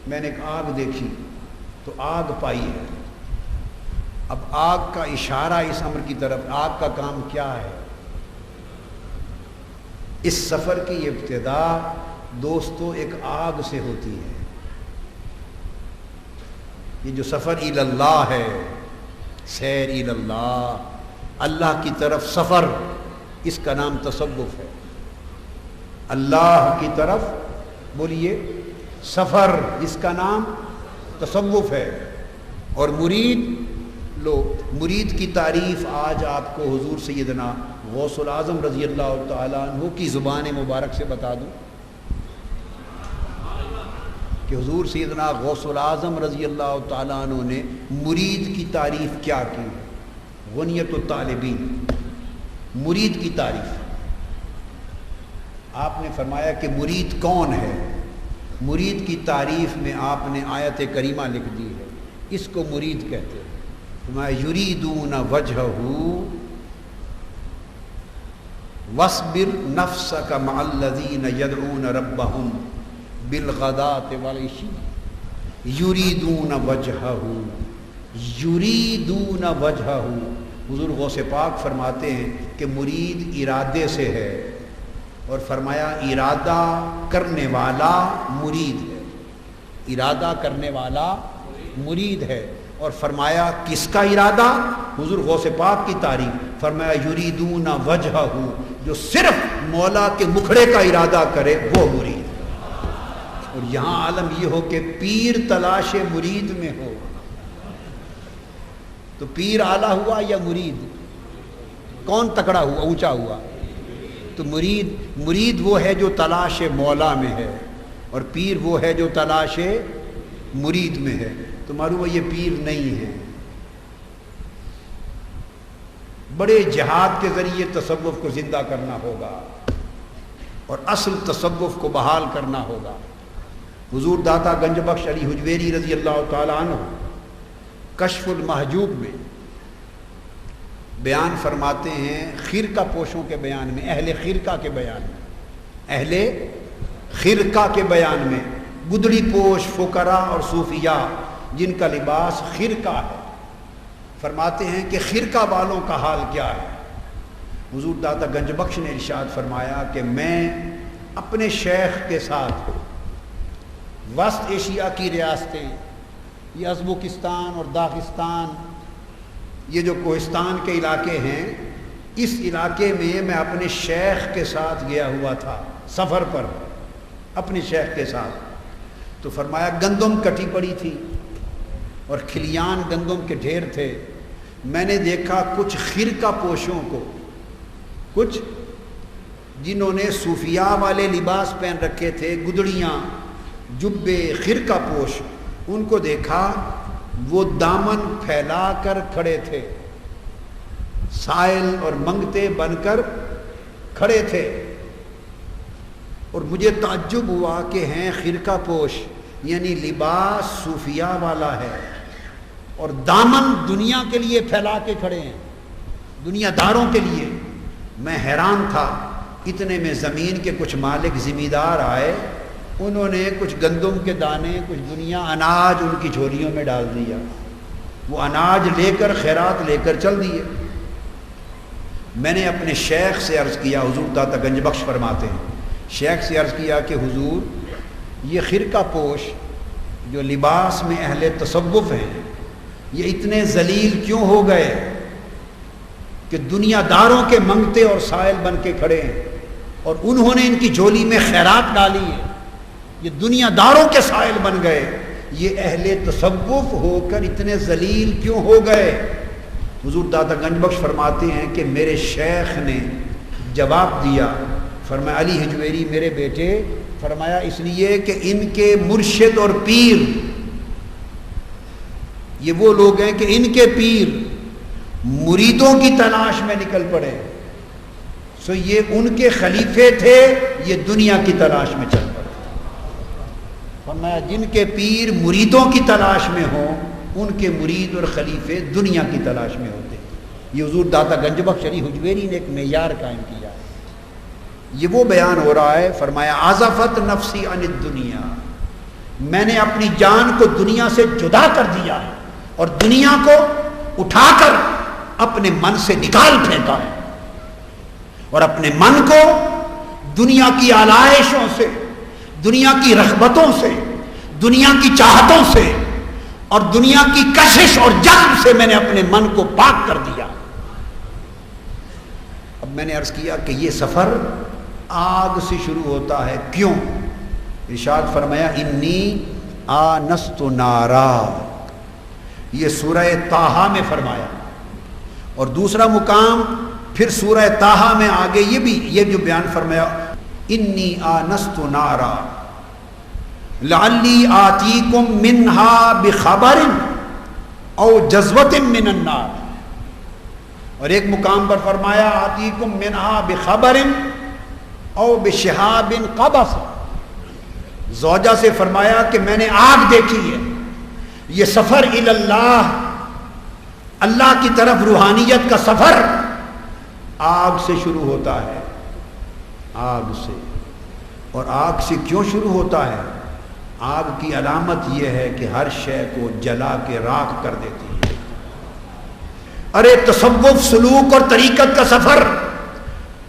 میں نے ایک آگ دیکھی تو آگ پائی ہے۔ اب آگ کا اشارہ اس امر کی طرف، آگ کا کام کیا ہے؟ اس سفر کی ابتدا دوستو ایک آگ سے ہوتی ہے۔ یہ جو سفر الی اللہ ہے، سیر الی اللہ، اللہ کی طرف سفر، اس کا نام تصوف ہے۔ اللہ کی طرف بولیے سفر، اس کا نام تصوف ہے۔ اور مرید کی تعریف آج آپ کو حضور سیدنا غوث العظم رضی اللہ تعالیٰ عنہ کی زبان مبارک سے بتا دوں کہ حضور سیدنا غوث العظم رضی اللہ تعالیٰ عنہ نے مرید کی تعریف کیا کی؟ غنیت الطالبین، مرید کی تعریف۔ آپ نے فرمایا کہ مرید کون ہے؟ مرید کی تعریف میں آپ نے آیت کریمہ لکھ دی ہے، اس کو مرید کہتے ہیں۔ یریدون وجہہ واصبر نفسک مع الذین یدعون ربہم بالغداۃ والعشی یریدون وجہہ یریدون وجہہ. حضور غوث پاک فرماتے ہیں کہ مرید ارادے سے ہے، اور فرمایا ارادہ کرنے والا مرید ہے، ارادہ کرنے والا مرید ہے. اور فرمایا کس کا ارادہ؟ حضور غوث پاک کی تعریف فرمایا یریدون وجہہ، جو صرف مولا کے مکھڑے کا ارادہ کرے وہ مرید. اور یہاں عالم یہ ہو کہ پیر تلاش مرید میں ہو، تو پیر اعلیٰ ہوا یا مرید؟ کون تکڑا ہوا، اونچا ہوا؟ تو مرید وہ ہے جو تلاش مولا میں ہے، اور پیر وہ ہے جو تلاش مرید میں ہے. تو معلوم ہے یہ پیر نہیں ہے. بڑے جہاد کے ذریعے تصوف کو زندہ کرنا ہوگا اور اصل تصوف کو بحال کرنا ہوگا. حضور داتا گنج بخش علی حجویری رضی اللہ تعالیٰ عنہ کشف المحجوب میں بیان فرماتے ہیں، خرقہ پوشوں کے بیان میں، اہل خرقہ کے بیان میں، اہل خرقہ کے بیان میں، گدڑی پوش فقراء اور صوفیاء جن کا لباس خرقہ ہے، فرماتے ہیں کہ خرقہ والوں کا حال کیا ہے. حضور داتا گنج بخش نے ارشاد فرمایا کہ میں اپنے شیخ کے ساتھ وسط ایشیا کی ریاستیں، یہ ازبکستان اور داغستان، یہ جو کوہستان کے علاقے ہیں، اس علاقے میں اپنے شیخ کے ساتھ گیا ہوا تھا سفر پر اپنے شیخ کے ساتھ. تو فرمایا گندم کٹی پڑی تھی اور کھلیان گندم کے ڈھیر تھے. میں نے دیکھا کچھ خرقہ پوشوں کو، کچھ جنہوں نے صوفیاء والے لباس پہن رکھے تھے، گدڑیاں، جبے، خرقہ پوش، ان کو دیکھا وہ دامن پھیلا کر کھڑے تھے، سائل اور منگتے بن کر کھڑے تھے. اور مجھے تعجب ہوا کہ ہیں خرقہ پوش، یعنی لباس صوفیاء والا ہے اور دامن دنیا کے لیے پھیلا کے کھڑے ہیں، دنیا داروں کے لیے. میں حیران تھا. اتنے میں زمین کے کچھ مالک زمیندار آئے، انہوں نے کچھ گندم کے دانے، کچھ دنیا اناج ان کی جھولیوں میں ڈال دیا. وہ اناج لے کر خیرات لے کر چل دیے. میں نے اپنے شیخ سے عرض کیا، حضور داتا گنج بخش فرماتے ہیں، شیخ سے عرض کیا کہ حضور یہ خرقہ پوش جو لباس میں اہل تصوف ہیں، یہ اتنے ذلیل کیوں ہو گئے کہ دنیا داروں کے منگتے اور سائل بن کے کھڑے ہیں، اور انہوں نے ان کی جھولی میں خیرات ڈالی ہے، یہ دنیا داروں کے سائل بن گئے، یہ اہل تصوف ہو کر اتنے ذلیل کیوں ہو گئے؟ حضور داتا گنج بخش فرماتے ہیں کہ میرے شیخ نے جواب دیا، فرمایا علی حجویری میرے بیٹے، فرمایا اس لیے کہ ان کے مرشد اور پیر، یہ وہ لوگ ہیں کہ ان کے پیر مریدوں کی تلاش میں نکل پڑے، سو یہ ان کے خلیفے تھے، یہ دنیا کی تلاش میں چل پڑے. فرمایا جن کے پیر مریدوں کی تلاش میں ہوں، ان کے مرید اور خلیفے دنیا کی تلاش میں ہوتے. یہ حضور داتا گنج بخش علی حجویری نے ایک معیار قائم کیا. یہ وہ بیان ہو رہا ہے، فرمایا عزفت نفسی عن الدنیا، میں نے اپنی جان کو دنیا سے جدا کر دیا ہے اور دنیا کو اٹھا کر اپنے من سے نکال پھینکا ہے، اور اپنے من کو دنیا کی آلائشوں سے، دنیا کی رغبتوں سے، دنیا کی چاہتوں سے اور دنیا کی کشش اور جذب سے میں نے اپنے من کو پاک کر دیا. اب میں نے عرض کیا کہ یہ سفر آگ سے شروع ہوتا ہے، کیوں؟ ارشاد فرمایا انی آنست نارا، یہ سورہ طٰہٰ میں فرمایا. اور دوسرا مقام پھر سورہ طٰہٰ میں آگے یہ جو بیان فرمایا انی آنست نارا لعلی آتیکم منہا بخبر او جذوۃ من النار. اور ایک مقام پر فرمایا آتیکم منہا بخبر او بشہاب قبس. زوجہ سے فرمایا کہ میں نے آگ دیکھی ہے. یہ سفر الی اللہ اللہ کی طرف روحانیت کا سفر آگ سے شروع ہوتا ہے، آگ سے۔ اور آگ سے کیوں شروع ہوتا ہے؟ آگ کی علامت یہ ہے کہ ہر شے کو جلا کے راکھ کر دیتی ہے۔ ارے تصوف، سلوک اور طریقت کا سفر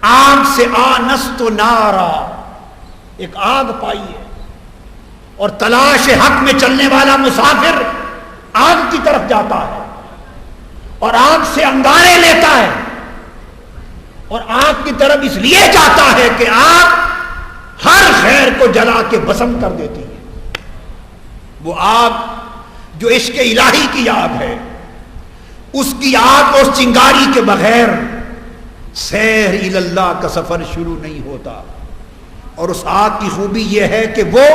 آگ سے آنست نارا، ایک آگ پائی ہے، اور تلاش حق میں چلنے والا مسافر آگ کی طرف جاتا ہے اور آگ سے انگارے لیتا ہے، اور آگ کی طرف اس لیے جاتا ہے کہ آگ ہر خیر کو جلا کے بھسم کر دیتی ہے۔ وہ آگ جو عشق الہی کی آگ ہے، اس کی آگ اور چنگاری کے بغیر سیر الی اللہ کا سفر شروع نہیں ہوتا۔ اور اس آگ کی خوبی یہ ہے کہ وہ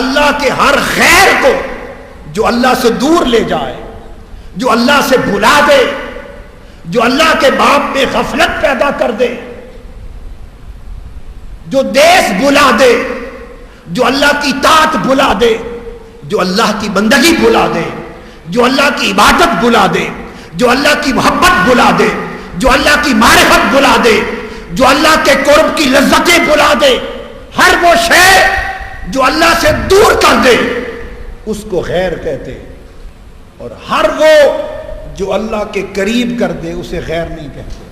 اللہ کے ہر خیر کو جو اللہ سے دور لے جائے، جو اللہ سے بھلا دے، جو اللہ کے باب میں غفلت پیدا کر دے، جو دیس بھلا دے، جو اللہ کی طاعت بھلا دے، جو اللہ کی بندگی بھلا دے، جو اللہ کی عبادت بھلا دے، جو اللہ کی محبت بھلا دے، جو اللہ کی معرفت بھلا دے، جو اللہ کے قرب کی لذتیں بھلا دے، ہر وہ شے جو اللہ سے دور کر دے اس کو غیر کہتے، اور ہر وہ جو اللہ کے قریب کر دے اسے غیر نہیں کہتے۔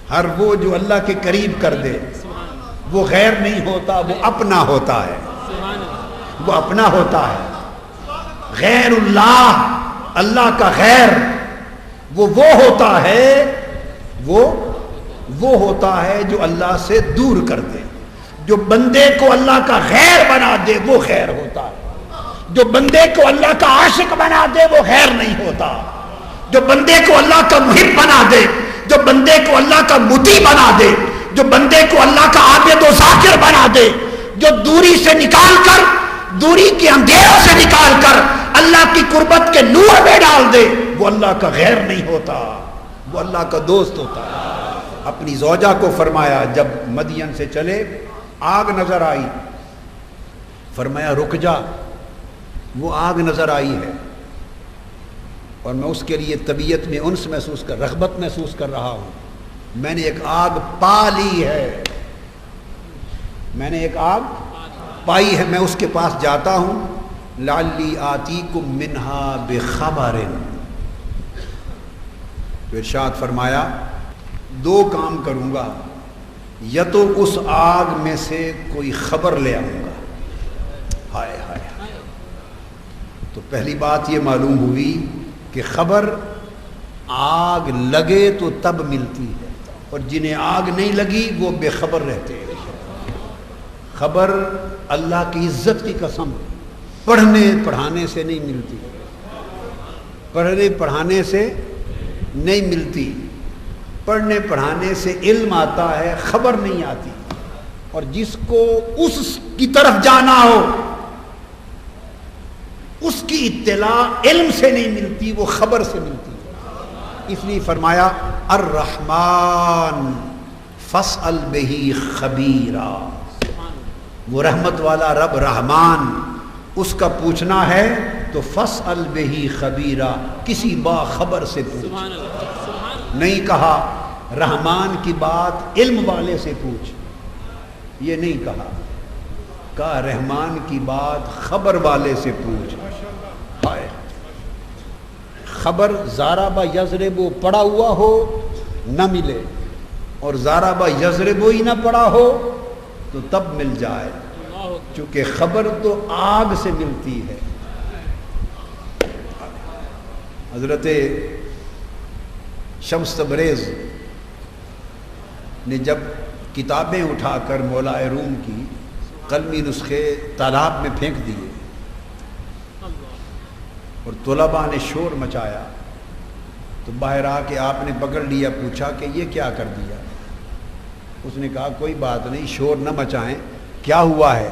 ہر وہ جو اللہ کے قریب کر دے وہ غیر نہیں ہوتا، وہ اپنا ہوتا ہے، وہ اپنا ہوتا ہے۔ غیر اللہ، اللہ کا غیر وہ ہوتا ہے، وہ ہوتا ہے جو اللہ سے دور کر دے۔ جو بندے کو اللہ کا غیر بنا دے وہ غیر ہوتا ہے، جو بندے کو اللہ کا عاشق بنا دے وہ غیر نہیں ہوتا، جو بندے کو اللہ کا محب بنا دے، جو بندے کو اللہ کا مطیع بنا دے، جو بندے کو اللہ کا عابد و ذاکر بنا دے، جو دوری سے نکال کر، دوری کے اندھیروں سے نکال کر اللہ کی قربت کے نور میں ڈال دے، وہ اللہ کا غیر نہیں ہوتا، وہ اللہ کا دوست ہوتا ہے۔ اپنی زوجہ کو فرمایا جب مدین سے چلے آگ نظر آئی، فرمایا رک جا، وہ آگ نظر آئی ہے اور میں اس کے لیے طبیعت میں انس محسوس کر، رغبت محسوس کر رہا ہوں، میں نے ایک آگ پا لی ہے، میں نے ایک آگ پائی ہے، میں اس کے پاس جاتا ہوں، لعلی آتیکم منہا بخبر۔ تو ارشاد فرمایا دو کام کروں گا، یا تو اس آگ میں سے کوئی خبر لے آؤں گا۔ ہائے ہائے، تو پہلی بات یہ معلوم ہوئی کہ خبر آگ لگے تو تب ملتی ہے، اور جنہیں آگ نہیں لگی وہ بے خبر رہتے ہیں۔ خبر اللہ کی عزت کی قسم پڑھنے پڑھانے سے نہیں ملتی، پڑھنے پڑھانے سے نہیں ملتی، پڑھنے پڑھانے سے علم آتا ہے، خبر نہیں آتی۔ اور جس کو اس کی طرف جانا ہو اس کی اطلاع علم سے نہیں ملتی، وہ خبر سے ملتی ہے۔ اس لیے فرمایا الرحمن فاسأل بہ خبیرا، وہ رحمت والا رب رحمان، اس کا پوچھنا ہے تو فاسأل بہ خبیرا، کسی باخبر سے پوچھ۔ نہیں کہا رحمان کی بات علم والے سے پوچھ، یہ نہیں کہا رحمان کی بات خبر والے سے پوچھ۔ ہائے، خبر ضرب یضرب پڑا ہوا ہو نہ ملے، اور ضرب یضرب ہی نہ پڑا ہو تو تب مل جائے، چونکہ خبر تو آگ سے ملتی ہے۔ حضرت شمس تبریز نے جب کتابیں اٹھا کر مولا روم کی قلمی نسخے تالاب میں پھینک دیے اور طلباء نے شور مچایا، تو باہر آ کے آپ نے پکڑ لیا، پوچھا کہ یہ کیا کر دیا؟ اس نے کہا کوئی بات نہیں، شور نہ مچائیں، کیا ہوا ہے؟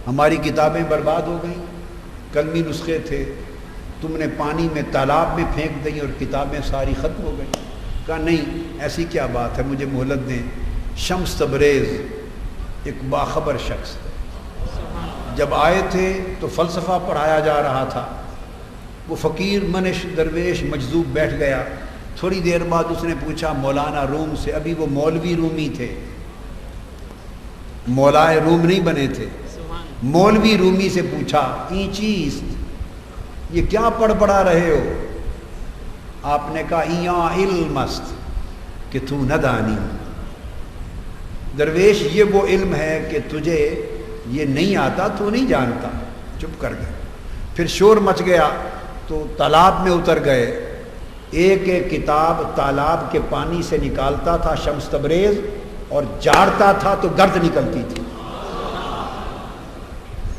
ہماری کتابیں برباد ہو گئیں، قلمی نسخے تھے، تم نے پانی میں تالاب میں پھینک دی اور کتابیں ساری ختم ہو گئیں۔ کہا نہیں، ایسی کیا بات ہے، مجھے مہلت دیں۔ شمس تبریز ایک باخبر شخص تھے، جب آئے تھے تو فلسفہ پڑھایا جا رہا تھا، وہ فقیر منش درویش مجذوب بیٹھ گیا. تھوڑی دیر بعد اس نے پوچھا مولانا روم سے، ابھی وہ مولوی رومی تھے، مولائے روم نہیں بنے تھے. مولوی رومی سے پوچھا این چیز، یہ کیا پڑھ پڑھا رہے ہو؟ آپ نے کہا ایاں علم است کہ تو نہ دانی. درویش یہ وہ علم ہے کہ تجھے یہ نہیں آتا، تو نہیں جانتا. چپ کر گئے. پھر شور مچ گیا تو تالاب میں اتر گئے. ایک ایک کتاب تالاب کے پانی سے نکالتا تھا شمس تبریز، اور جاڑتا تھا تو گرد نکلتی تھی،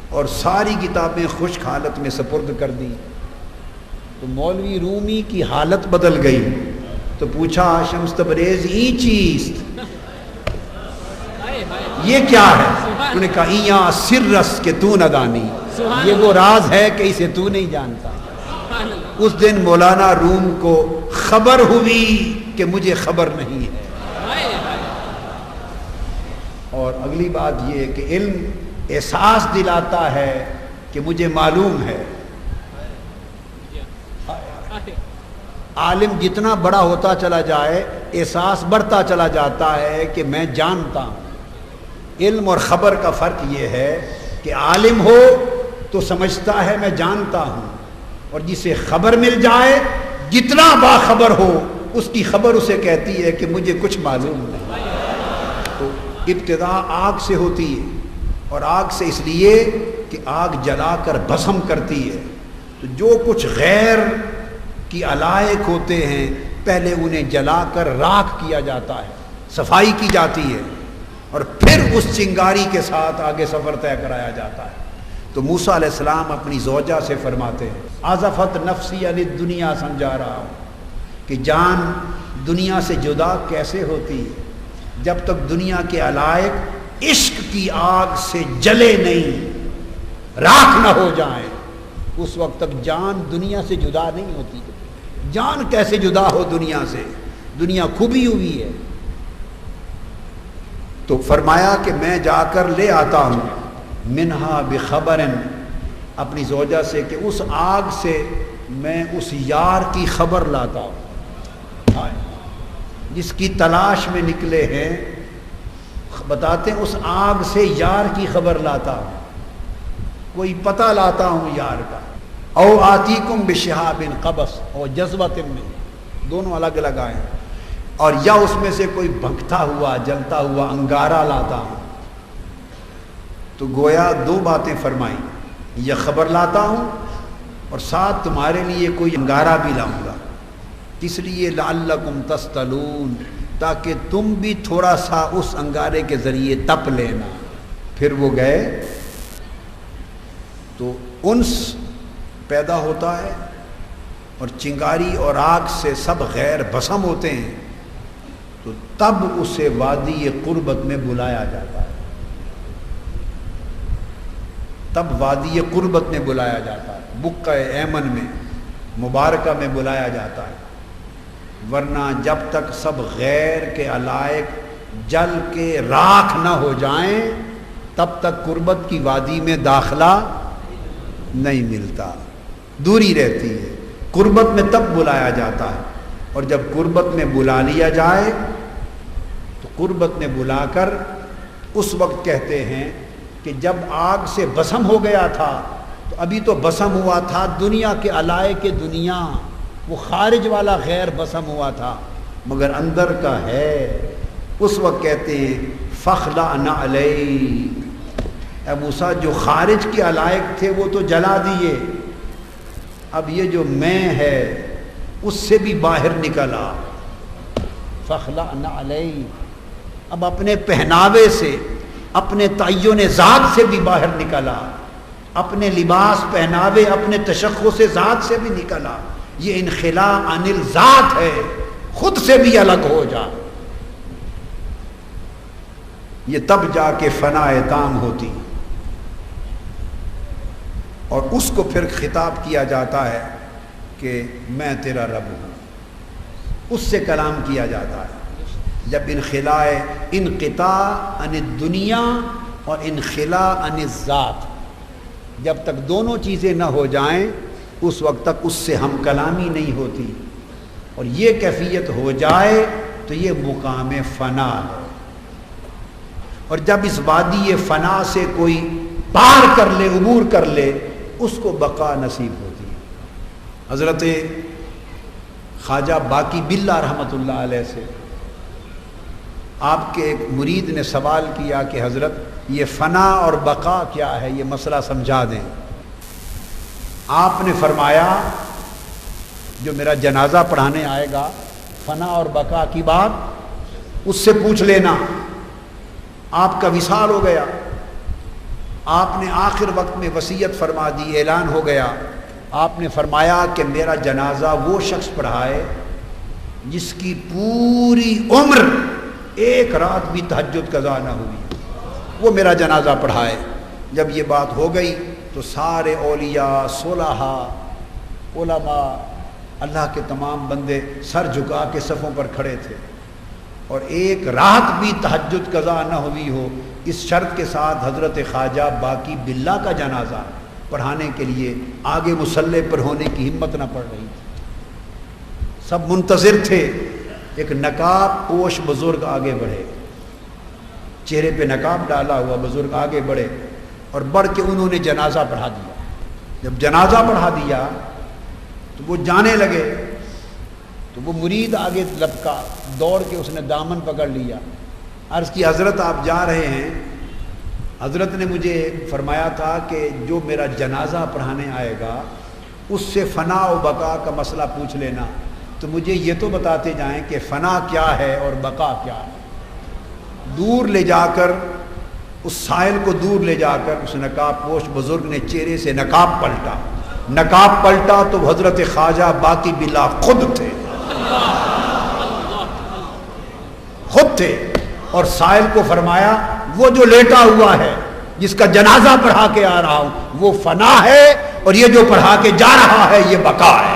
اور ساری کتابیں خشک حالت میں سپرد کر دی. تو مولوی رومی کی حالت بدل گئی. تو پوچھا شمس تبریز این چیز، یہ کیا ہے؟ انہوں نے کہا ایاں سرس کہ تو نہ دانی، یہ وہ راز ہے کہ اسے تو نہیں جانتا. اس دن مولانا روم کو خبر ہوئی کہ مجھے خبر نہیں ہے. اور اگلی بات یہ کہ علم احساس دلاتا ہے کہ مجھے معلوم ہے. عالم جتنا بڑا ہوتا چلا جائے احساس بڑھتا چلا جاتا ہے کہ میں جانتا ہوں. علم اور خبر کا فرق یہ ہے کہ عالم ہو تو سمجھتا ہے میں جانتا ہوں، اور جسے خبر مل جائے جتنا باخبر ہو اس کی خبر اسے کہتی ہے کہ مجھے کچھ معلوم نہیں. تو ابتدا آگ سے ہوتی ہے، اور آگ سے اس لیے کہ آگ جلا کر بھسم کرتی ہے. تو جو کچھ غیر کی علائق ہوتے ہیں پہلے انہیں جلا کر راکھ کیا جاتا ہے، صفائی کی جاتی ہے، اور پھر اس چنگاری کے ساتھ آگے سفر طے کرایا جاتا ہے. تو موسیٰ علیہ السلام اپنی زوجہ سے فرماتے ہیں عزفت نفسی علی الدنیا، سمجھا رہا ہوں کہ جان دنیا سے جدا کیسے ہوتی ہے جب تک دنیا کے علائق عشق کی آگ سے جلے نہیں، راکھ نہ ہو جائیں، اس وقت تک جان دنیا سے جدا نہیں ہوتی. جان کیسے جدا ہو دنیا سے؟ دنیا کھبی ہوئی ہے. تو فرمایا کہ میں جا کر لے آتا ہوں منہا بخبر، اپنی زوجہ سے، کہ اس آگ سے میں اس یار کی خبر لاتا ہوں جس کی تلاش میں نکلے ہیں. بتاتے ہیں اس آگ سے یار کی خبر لاتا ہوں، کوئی پتہ لاتا ہوں یار کا. او آتیکم بشہاب قبس اور جذبۃ میں، دونوں الگ الگ آئے ہیں. اور یا اس میں سے کوئی بھنکتا ہوا جلتا ہوا انگارہ لاتا ہوں. تو گویا دو باتیں فرمائیں، یہ خبر لاتا ہوں اور ساتھ تمہارے لیے کوئی انگارہ بھی لاؤں گا. اس لیے لعلکم تستلون، تاکہ تم بھی تھوڑا سا اس انگارے کے ذریعے تپ لینا. پھر وہ گئے تو انس پیدا ہوتا ہے، اور چنگاری اور آگ سے سب غیر بھسم ہوتے ہیں. تو تب اسے وادی قربت میں بلایا جاتا ہے، تب وادی قربت میں بلایا جاتا ہے، بقعہ ایمن میں مبارکہ میں بلایا جاتا ہے. ورنہ جب تک سب غیر کے علائق جل کے راکھ نہ ہو جائیں تب تک قربت کی وادی میں داخلہ نہیں ملتا، دوری رہتی ہے. قربت میں تب بلایا جاتا ہے، اور جب قربت میں بلا لیا جائے تو قربت میں بلا کر اس وقت کہتے ہیں کہ جب آگ سے بھسم ہو گیا تھا، تو ابھی تو بھسم ہوا تھا دنیا کے علائق دنیا، وہ خارج والا غیر بھسم ہوا تھا، مگر اندر کا ہے. اس وقت کہتے ہیں فخلعنا علیک، اے موسیٰ جو خارج کے علائق تھے وہ تو جلا دیے، اب یہ جو میں ہے اس سے بھی باہر نکلا. فخلعنا علیک، اب اپنے پہناوے سے، اپنے تعین ذات سے بھی باہر نکلا، اپنے لباس پہناوے اپنے تشخص ذات سے بھی نکلا. یہ انخلاء عن الذات ہے، خود سے بھی الگ ہو جا. یہ تب جا کے فنا تام ہوتی، اور اس کو پھر خطاب کیا جاتا ہے کہ میں تیرا رب ہوں. اس سے کلام کیا جاتا ہے جب انقطاع عن الدنیا اور انخلاء عن الذات، جب تک دونوں چیزیں نہ ہو جائیں اس وقت تک اس سے ہم کلامی نہیں ہوتی، اور یہ کیفیت ہو جائے تو یہ مقام فنا ہے۔ اور جب اس وادی فنا سے کوئی پار کر لے، عبور کر لے، اس کو بقا نصیب ہوتی ہے۔ حضرت خواجہ باقی باللہ رحمۃ اللہ علیہ سے آپ کے ایک مرید نے سوال کیا کہ حضرت یہ فنا اور بقا کیا ہے، یہ مسئلہ سمجھا دیں۔ آپ نے فرمایا جو میرا جنازہ پڑھانے آئے گا فنا اور بقا کی بات اس سے پوچھ لینا۔ آپ کا وصال ہو گیا، آپ نے آخر وقت میں وصیت فرما دی، اعلان ہو گیا۔ آپ نے فرمایا کہ میرا جنازہ وہ شخص پڑھائے جس کی پوری عمر ایک رات بھی تہجد قضا نہ ہوئی، وہ میرا جنازہ پڑھائے۔ جب یہ بات ہو گئی تو سارے اولیاء، صلحاء، علماء، اللہ کے تمام بندے سر جھکا کے صفوں پر کھڑے تھے، اور ایک رات بھی تہجد قضا نہ ہوئی ہو، اس شرط کے ساتھ حضرت خواجہ باقی باللہ کا جنازہ پڑھانے کے لیے آگے مصلی پر ہونے کی ہمت نہ پڑ رہی تھی۔ سب منتظر تھے۔ ایک نقاب پوش بزرگ آگے بڑھے، چہرے پہ نقاب ڈالا ہوا بزرگ آگے بڑھے، اور بڑھ کے انہوں نے جنازہ پڑھا دیا۔ جب جنازہ پڑھا دیا تو وہ جانے لگے تو وہ مرید آگے لپکا، دوڑ کے اس نے دامن پکڑ لیا، عرض کی حضرت آپ جا رہے ہیں؟ حضرت نے مجھے فرمایا تھا کہ جو میرا جنازہ پڑھانے آئے گا اس سے فنا و بقا کا مسئلہ پوچھ لینا، تو مجھے یہ تو بتاتے جائیں کہ فنا کیا ہے اور بقا کیا ہے۔ دور لے جا کر اس سائل کو دور لے جا کر اس نقاب پوش بزرگ نے چہرے سے نقاب پلٹا، نقاب پلٹا تو حضرت خواجہ باقی باللہ خود تھے، خود تھے، اور سائل کو فرمایا وہ جو لیٹا ہوا ہے جس کا جنازہ پڑھا کے آ رہا ہوں وہ فنا ہے، اور یہ جو پڑھا کے جا رہا ہے یہ بقا ہے۔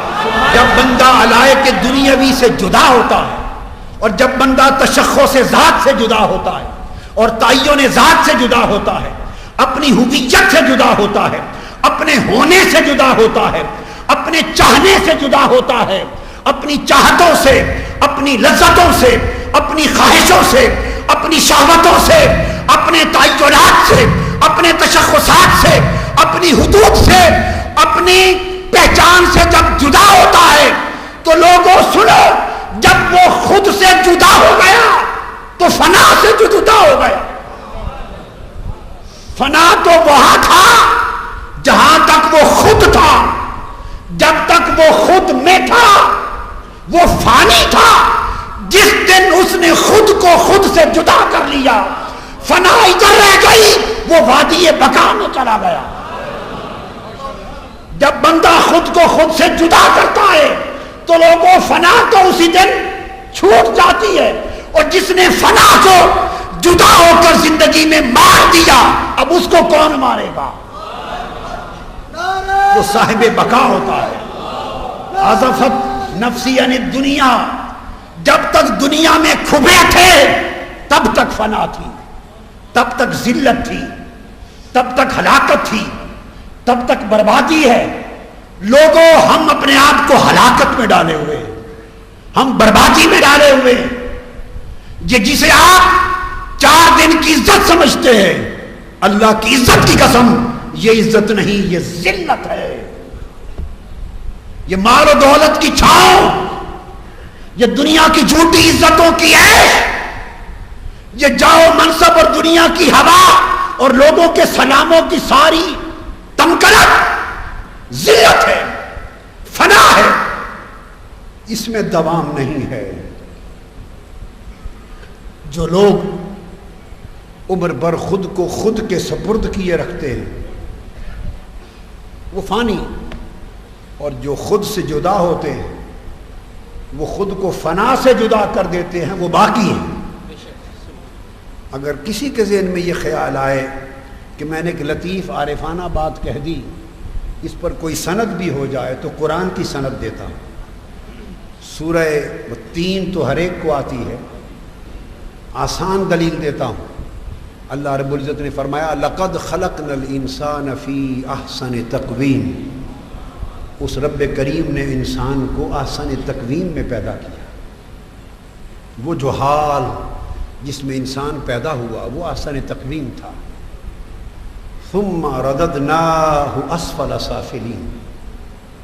جب بندہ علائق دنیاوی سے جدا ہوتا ہے، اور جب بندہ تشخص ذات سے جدا ہوتا ہے اور تعین ذات سے جدا ہوتا ہے، اپنی ہویت سے جدا ہوتا ہے، اپنے ہونے سے جدا ہوتا ہے، اپنے چاہنے سے جدا ہوتا ہے، اپنی چاہتوں سے، اپنی لذتوں سے، اپنی خواہشوں سے، اپنی شہوتوں سے، اپنے تعینات سے، اپنے تشخصات سے، اپنی حدود سے، اپنی پہچان سے جب جدا ہوتا ہے تو لوگوں سنو، جب وہ خود سے جدا ہو گیا تو فنا سے جو جدا ہو گیا۔ فنا تو وہاں تھا جہاں تک وہ خود تھا، جب تک وہ خود میں تھا وہ فانی تھا، جس دن اس نے خود کو خود سے جدا کر لیا فنا ادھر رہ گئی، وہ وادی بقا میں چلا گیا۔ جب بندہ خود کو خود سے جدا کرتا ہے تو لوگوں فنا تو اسی دن چھوٹ جاتی ہے، اور جس نے فنا کو جدا ہو کر زندگی میں مار دیا اب اس کو کون مارے گا؟ وہ صاحب بقا ہوتا ہے۔ عزفت نفسی عن الدنیا، جب تک دنیا میں کھبے تھے تب تک فنا تھی، تب تک ذلت تھی، تب تک ہلاکت تھی، تب تک بربادی ہے۔ لوگوں ہم اپنے آپ کو ہلاکت میں ڈالے ہوئے، ہم بربادی میں ڈالے ہوئے، یہ جسے آپ 4 دن کی عزت سمجھتے ہیں، اللہ کی عزت کی قسم یہ عزت نہیں، یہ ذلت ہے۔ یہ مال و دولت کی چھاؤں، یہ دنیا کی جھوٹی عزتوں کی عیش، یہ جاؤ منصب اور دنیا کی ہوا اور لوگوں کے سلاموں کی ساری تمکرت ذلت ہے، فنا ہے، اس میں دوام نہیں ہے۔ جو لوگ عمر بھر خود کو خود کے سپرد کیے رکھتے ہیں وہ فانی، اور جو خود سے جدا ہوتے ہیں وہ خود کو فنا سے جدا کر دیتے ہیں، وہ باقی ہیں۔ اگر کسی کے ذہن میں یہ خیال آئے کہ میں نے ایک لطیف عارفانہ بات کہہ دی، اس پر کوئی سند بھی ہو جائے تو قرآن کی سند دیتا ہوں۔ سورہ 3 تو ہر ایک کو آتی ہے، آسان دلیل دیتا ہوں۔ اللہ رب العزت نے فرمایا لَقَدْ خَلَقْنَا الْإِنسَانَ فِي أَحْسَنِ تَقْوِيمٍ، اس رب کریم نے انسان کو احسن تقویم میں پیدا کیا. وہ جو حال جس میں انسان پیدا ہوا وہ احسن تقویم تھا. ثم رددناہ اسفل سافلین،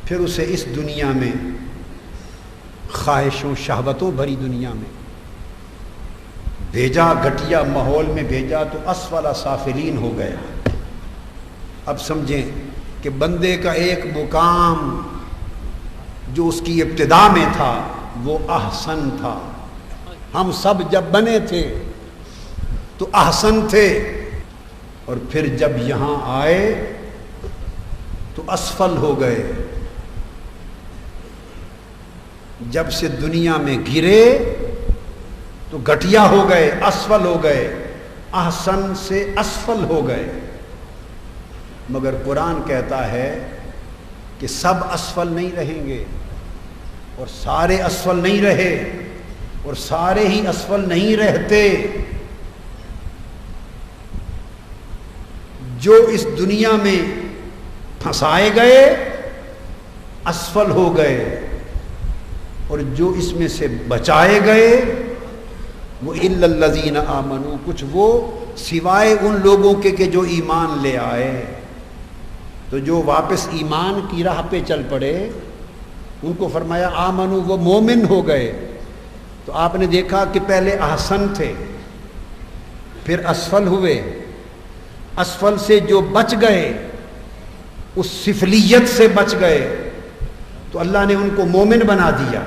پھر اسے اس دنیا میں خواہشوں شہوتوں بھری دنیا میں بھیجا، گھٹیا ماحول میں بھیجا تو اسفل سافلین ہو گیا. اب سمجھیں کہ بندے کا ایک مقام جو اس کی ابتدا میں تھا وہ احسن تھا. ہم سب جب بنے تھے تو احسن تھے، اور پھر جب یہاں آئے تو اسفل ہو گئے. جب سے دنیا میں گرے تو گھٹیا ہو گئے، اسفل ہو گئے، احسن سے اسفل ہو گئے. مگر قرآن کہتا ہے کہ سب اسفل نہیں رہیں گے، اور سارے اسفل نہیں رہے، اور سارے ہی اسفل نہیں رہتے. جو اس دنیا میں پھنسائے گئے اسفل ہو گئے، اور جو اس میں سے بچائے گئے وہ الا الذین آمنوا، کچھ وہ سوائے ان لوگوں کے کہ جو ایمان لے آئے. تو جو واپس ایمان کی راہ پہ چل پڑے ان کو فرمایا آمنو، وہ مومن ہو گئے. تو آپ نے دیکھا کہ پہلے احسن تھے، پھر اسفل ہوئے. اسفل سے جو بچ گئے، اس سفلیت سے بچ گئے، تو اللہ نے ان کو مومن بنا دیا.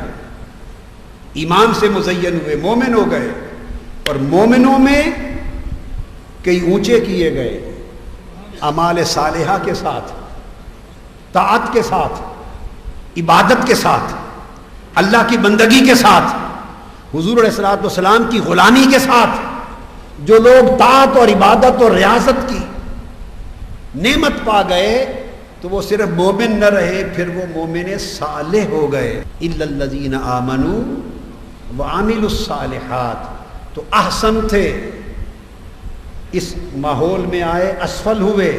ایمان سے مزین ہوئے، مومن ہو گئے. اور مومنوں میں کئی اونچے کیے گئے اعمال صالحہ کے ساتھ، طاعت کے ساتھ، عبادت کے ساتھ، اللہ کی بندگی کے ساتھ، حضور علیہ الصلوۃ والسلام کی غلامی کے ساتھ. جو لوگ طاعت اور عبادت اور ریاست کی نعمت پا گئے تو وہ صرف مومن نہ رہے، پھر وہ مومن صالح ہو گئے. الا الذین آمنوا وعملوا الصالحات. تو احسن تھے، اس ماحول میں آئے، اسفل ہوئے،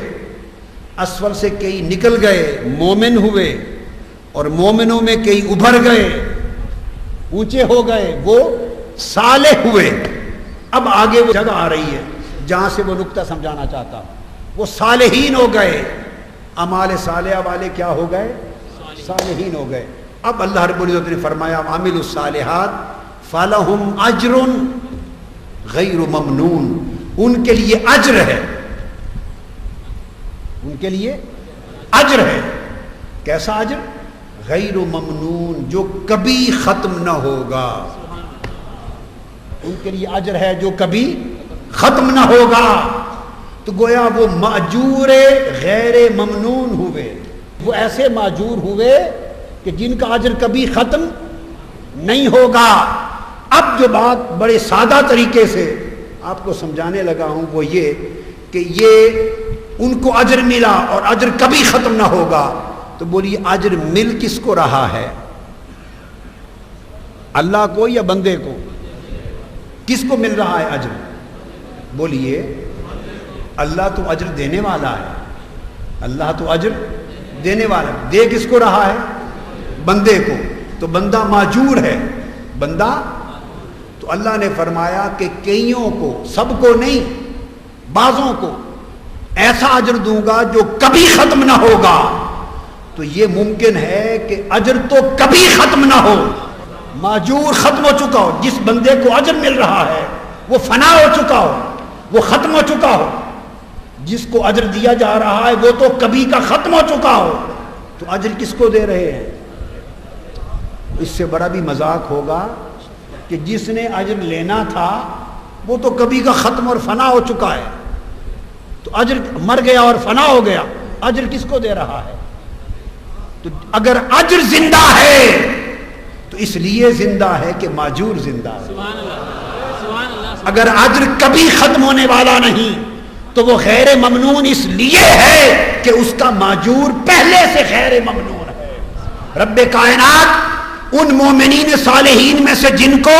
اسفل سے کئی نکل گئے، مومن ہوئے، اور مومنوں میں کئی ابھر گئے، اونچے ہو گئے، وہ صالح ہوئے. اب آگے وہ جگہ آ رہی ہے جہاں سے وہ نقطہ سمجھانا چاہتا، وہ صالحین ہو گئے. اعمال صالحہ والے کیا ہو گئے؟ صالحین ہو گئے. اب اللہ رب العزت نے فرمایا عامل الصالحات فلہم اجر غیر ممنون، ان کے لیے اجر ہے، ان کے لیے اجر ہے. کیسا اجر؟ غیر ممنون، جو کبھی ختم نہ ہوگا. ان کے لیے اجر ہے جو کبھی ختم نہ ہوگا. تو گویا وہ ماجور غیر ممنون ہوئے، وہ ایسے ماجور ہوئے کہ جن کا اجر کبھی ختم نہیں ہوگا. اب جو بات بڑے سادہ طریقے سے آپ کو سمجھانے لگا ہوں وہ یہ کہ یہ ان کو اجر ملا اور اجر کبھی ختم نہ ہوگا. تو بولیے اجر مل کس کو رہا ہے؟ اللہ کو یا بندے کو؟ کس کو مل رہا ہے اجر؟ بولیے اللہ تو اجر دینے والا ہے، اللہ تو اجر دینے والا ہے. دے کس کو رہا ہے؟ بندے کو. تو بندہ ماجور ہے، بندہ. تو اللہ نے فرمایا کہ کئیوں کو، سب کو نہیں، بعضوں کو ایسا اجر دوں گا جو کبھی ختم نہ ہوگا. تو یہ ممکن ہے کہ اجر تو کبھی ختم نہ ہو، ماجور ختم ہو چکا ہو. جس بندے کو اجر مل رہا ہے وہ فنا ہو چکا ہو، وہ ختم ہو چکا ہو. جس کو اجر دیا جا رہا ہے وہ تو کبھی کا ختم ہو چکا ہو. تو اجر کس کو دے رہے ہیں؟ اس سے بڑا بھی مذاق ہوگا کہ جس نے اجر لینا تھا وہ تو کبھی کا ختم اور فنا ہو چکا ہے. تو اجر مر گیا اور فنا ہو گیا، اجر کس کو دے رہا ہے؟ تو اگر اجر زندہ ہے تو اس لیے زندہ ہے کہ ماجور زندہ ہے. اگر اجر کبھی ختم ہونے والا نہیں تو وہ غیر ممنون اس لیے ہے کہ اس کا ماجور پہلے سے غیر ممنون ہے. رب کائنات ان مومنین صالحین میں سے جن کو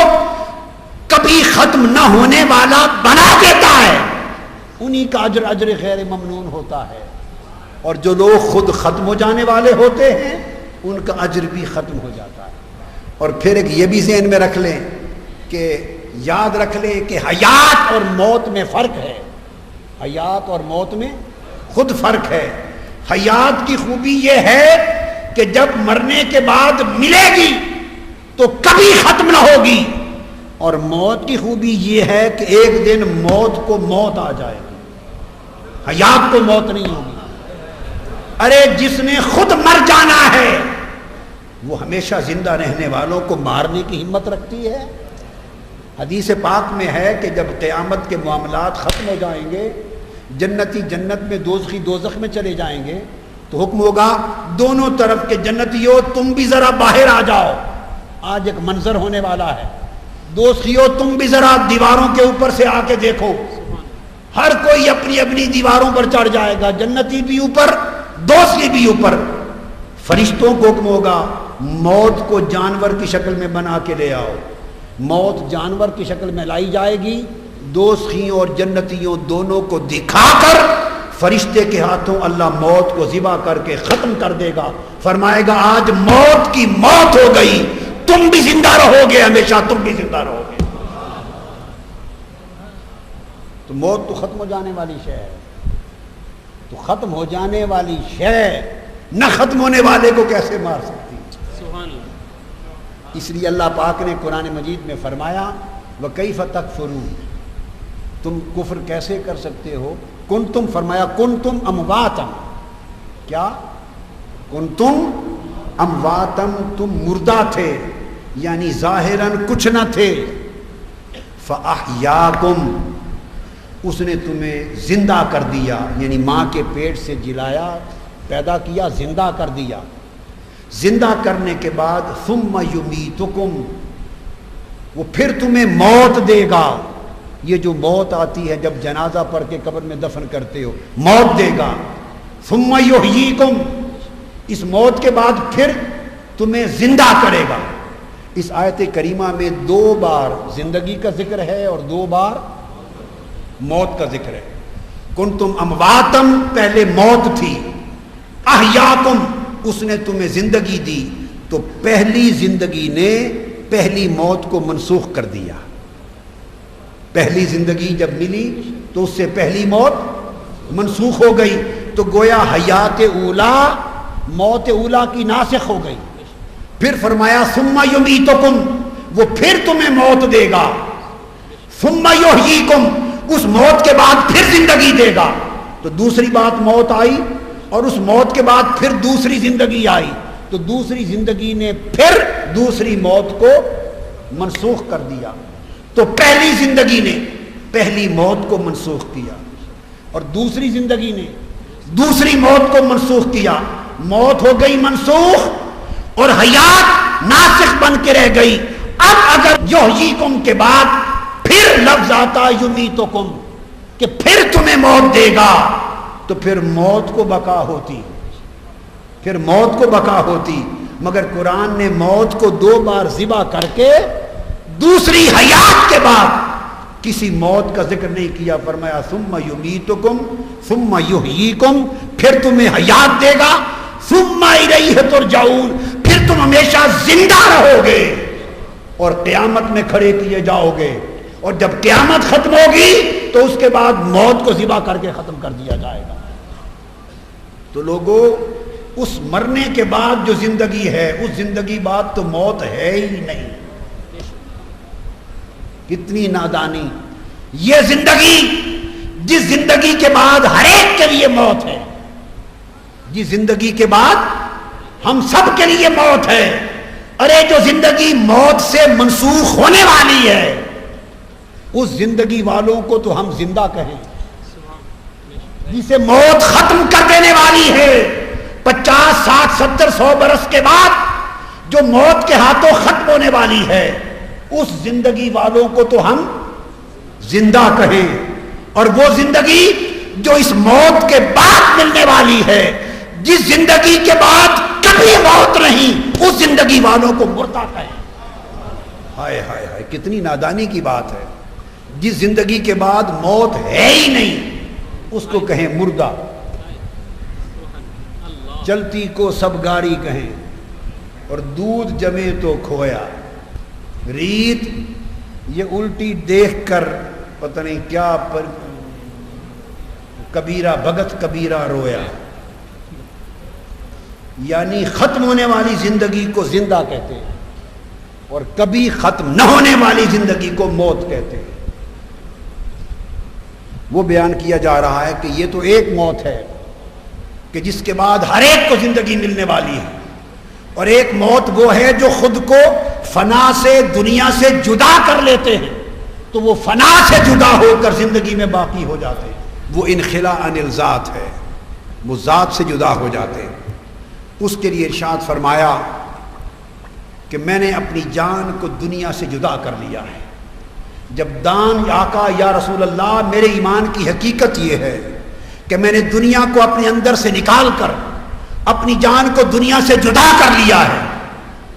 کبھی ختم نہ ہونے والا بنا دیتا ہے انہی کا اجر غیر ممنون ہوتا ہے. اور جو لوگ خود ختم ہو جانے والے ہوتے ہیں ان کا اجر بھی ختم ہو جاتا ہے۔ اور پھر ایک یہ بھی ذہن میں رکھ لیں کہ یاد رکھ لیں کہ حیات اور موت میں فرق ہے، حیات اور موت میں خود فرق ہے۔ حیات کی خوبی یہ ہے کہ جب مرنے کے بعد ملے گی تو کبھی ختم نہ ہوگی، اور موت کی خوبی یہ ہے کہ ایک دن موت کو موت آ جائے گی، حیات کو موت نہیں ہوگی۔ ارے جس نے خود مر جانا ہے وہ ہمیشہ زندہ رہنے والوں کو مارنے کی ہمت رکھتی ہے۔ حدیث پاک میں ہے کہ جب قیامت کے معاملات ختم ہو جائیں گے، جنتی جنت میں، دوزخی دوزخ میں چلے جائیں گے، تو حکم ہوگا دونوں طرف کے جنتیوں تم بھی ذرا باہر آ جاؤ۔ آج ایک منظر ہونے والا ہے، دوزخیوں تم بھی ذرا دیواروں کے اوپر سے آ کے دیکھو، ہر کوئی اپنی اپنی دیواروں پر چڑھ جائے گا، جنتی بھی اوپر دوزخی بھی اوپر۔ فرشتوں کو حکم ہوگا موت کو جانور کی شکل میں بنا کے لے آؤ۔ موت جانور کی شکل میں لائی جائے گی، دوزخیوں اور جنتیوں دونوں کو دکھا کر فرشتے کے ہاتھوں اللہ موت کو ذبح کر کے ختم کر دے گا، فرمائے گا آج موت کی موت ہو گئی، تم بھی زندہ رہو گے، ہمیشہ تم بھی زندہ رہو گے۔ تو موت تو ختم ہو جانے والی شے ہے، تو ختم ہو جانے والی شے نہ ختم ہونے والے کو کیسے مار سکتی؟ اس لیے اللہ پاک نے قرآن مجید میں فرمایا وَكَيْفَ تَكْفُرُونَ، تم کفر کیسے کر سکتے ہو؟ کنتم، فرمایا کنتم امواتم، کیا کنتم امواتم، تم مردہ تھے، یعنی ظاہراً کچھ نہ تھے، فَأَحْيَاكُمْ، اس نے تمہیں زندہ کر دیا، یعنی ماں کے پیٹ سے جلایا، پیدا کیا، زندہ کر دیا۔ زندہ کرنے کے بعد ثم یمیتکم، وہ پھر تمہیں موت دے گا۔ یہ جو موت آتی ہے جب جنازہ پڑھ کے قبر میں دفن کرتے ہو، موت دے گا۔ ثم یحییکم، اس موت کے بعد پھر تمہیں زندہ کرے گا۔ اس آیت کریمہ میں 2 بار زندگی کا ذکر ہے اور 2 بار موت کا ذکر ہے۔ کنتم امواتم، پہلے موت تھی، احیاکم، اس نے تمہیں زندگی دی، تو پہلی زندگی نے پہلی موت کو منسوخ کر دیا۔ پہلی زندگی جب ملی تو اس سے پہلی موت منسوخ ہو گئی، تو گویا حیات اولا موت اولا کی ناسخ ہو گئی۔ پھر فرمایا ثم یمیتکم، وہ پھر تمہیں موت دے گا، ثم یحییکم، اس موت کے بعد پھر زندگی دے گا۔ تو دوسری بات موت آئی، اور اس موت کے بعد پھر دوسری زندگی آئی، تو دوسری زندگی نے پھر دوسری موت کو منسوخ کر دیا۔ تو پہلی زندگی نے پہلی موت کو منسوخ کیا، اور دوسری زندگی نے دوسری موت کو منسوخ کیا۔ موت ہو گئی منسوخ اور حیات ناسخ بن کے رہ گئی۔ اب اگر یحییکم کے بعد پھر لفظ آتا یمیتکم کہ پھر تمہیں موت دے گا، تو پھر موت کو بقا ہوتی، پھر موت کو بقا ہوتی۔ مگر قرآن نے موت کو 2 بار ذبح کر کے دوسری حیات کے بعد کسی موت کا ذکر نہیں کیا، فرمایا ثم یمیتکم ثم یحییکم، پھر تمہیں حیات دے گا، ثم الیہ ترجعون، پھر تم ہمیشہ زندہ رہو گے اور قیامت میں کھڑے کیے جاؤ گے، اور جب قیامت ختم ہوگی تو اس کے بعد موت کو ذبح کر کے ختم کر دیا جائے گا۔ تو لوگوں، اس مرنے کے بعد جو زندگی ہے، اس زندگی بعد تو موت ہے ہی نہیں۔ کتنی نادانی! یہ زندگی، جس زندگی کے بعد ہر ایک کے لیے موت ہے، جس زندگی کے بعد ہم سب کے لیے موت ہے، ارے جو زندگی موت سے منسوخ ہونے والی ہے، اس زندگی والوں کو تو ہم زندہ کہیں، جسے موت ختم کر دینے والی ہے۔ 50 60 70 100 برس کے بعد جو موت کے ہاتھوں ختم ہونے والی ہے، اس زندگی والوں کو تو ہم زندہ کہیں، اور وہ زندگی جو اس موت کے بعد ملنے والی ہے، جس زندگی کے بعد کبھی موت نہیں، اس زندگی والوں کو مردہ کہیں۔ ہائے ہائے ہائے، کتنی نادانی کی بات ہے! جس زندگی کے بعد موت ہے ہی نہیں، اس کو کہیں مردہ۔ چلتی کو سب گاڑی کہیں، اور دودھ جمے تو کھویا. ریت یہ الٹی دیکھ کر پتہ نہیں کیا پر کبیرہ بھگت کبیرہ رویا. یعنی ختم ہونے والی زندگی کو زندہ کہتے ہیں اور کبھی ختم نہ ہونے والی زندگی کو موت کہتے ہیں. وہ بیان کیا جا رہا ہے کہ یہ تو ایک موت ہے کہ جس کے بعد ہر ایک کو زندگی ملنے والی ہے، اور ایک موت وہ ہے جو خود کو فنا سے دنیا سے جدا کر لیتے ہیں تو وہ فنا سے جدا ہو کر زندگی میں باقی ہو جاتے ہیں. وہ انخلاء عن الذات ہے، وہ ذات سے جدا ہو جاتے ہیں. اس کے لیے ارشاد فرمایا کہ میں نے اپنی جان کو دنیا سے جدا کر لیا ہے. جب دان آقا یا رسول اللہ میرے ایمان کی حقیقت یہ ہے کہ میں نے دنیا کو اپنے اندر سے نکال کر اپنی جان کو دنیا سے جدا کر لیا ہے،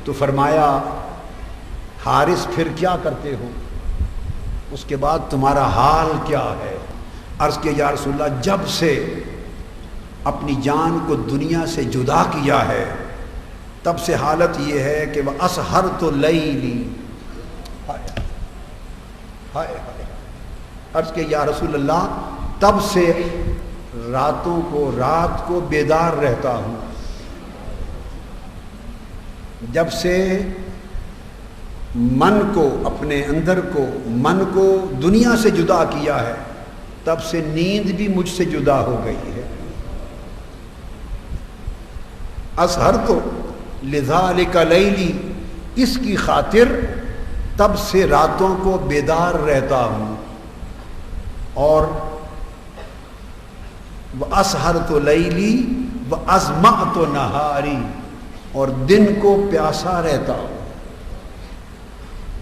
تو فرمایا حارث پھر کیا کرتے ہو؟ اس کے بعد تمہارا حال کیا ہے؟ عرض کیا یا رسول اللہ جب سے اپنی جان کو دنیا سے جدا کیا ہے تب سے حالت یہ ہے کہ وہ اسحرت لیلی. عرض کہ یا رسول اللہ تب سے راتوں کو رات کو بیدار رہتا ہوں. جب سے من کو اپنے اندر کو من کو دنیا سے جدا کیا ہے تب سے نیند بھی مجھ سے جدا ہو گئی ہے. اسحرت لذالک لیلی، اس کی خاطر تب سے راتوں کو بیدار رہتا ہوں. اور وَأَسْحَرْتُ لَيْلِي وَأَظْمَأْتُ نَهَارِي، اور دن کو پیاسا رہتا ہوں.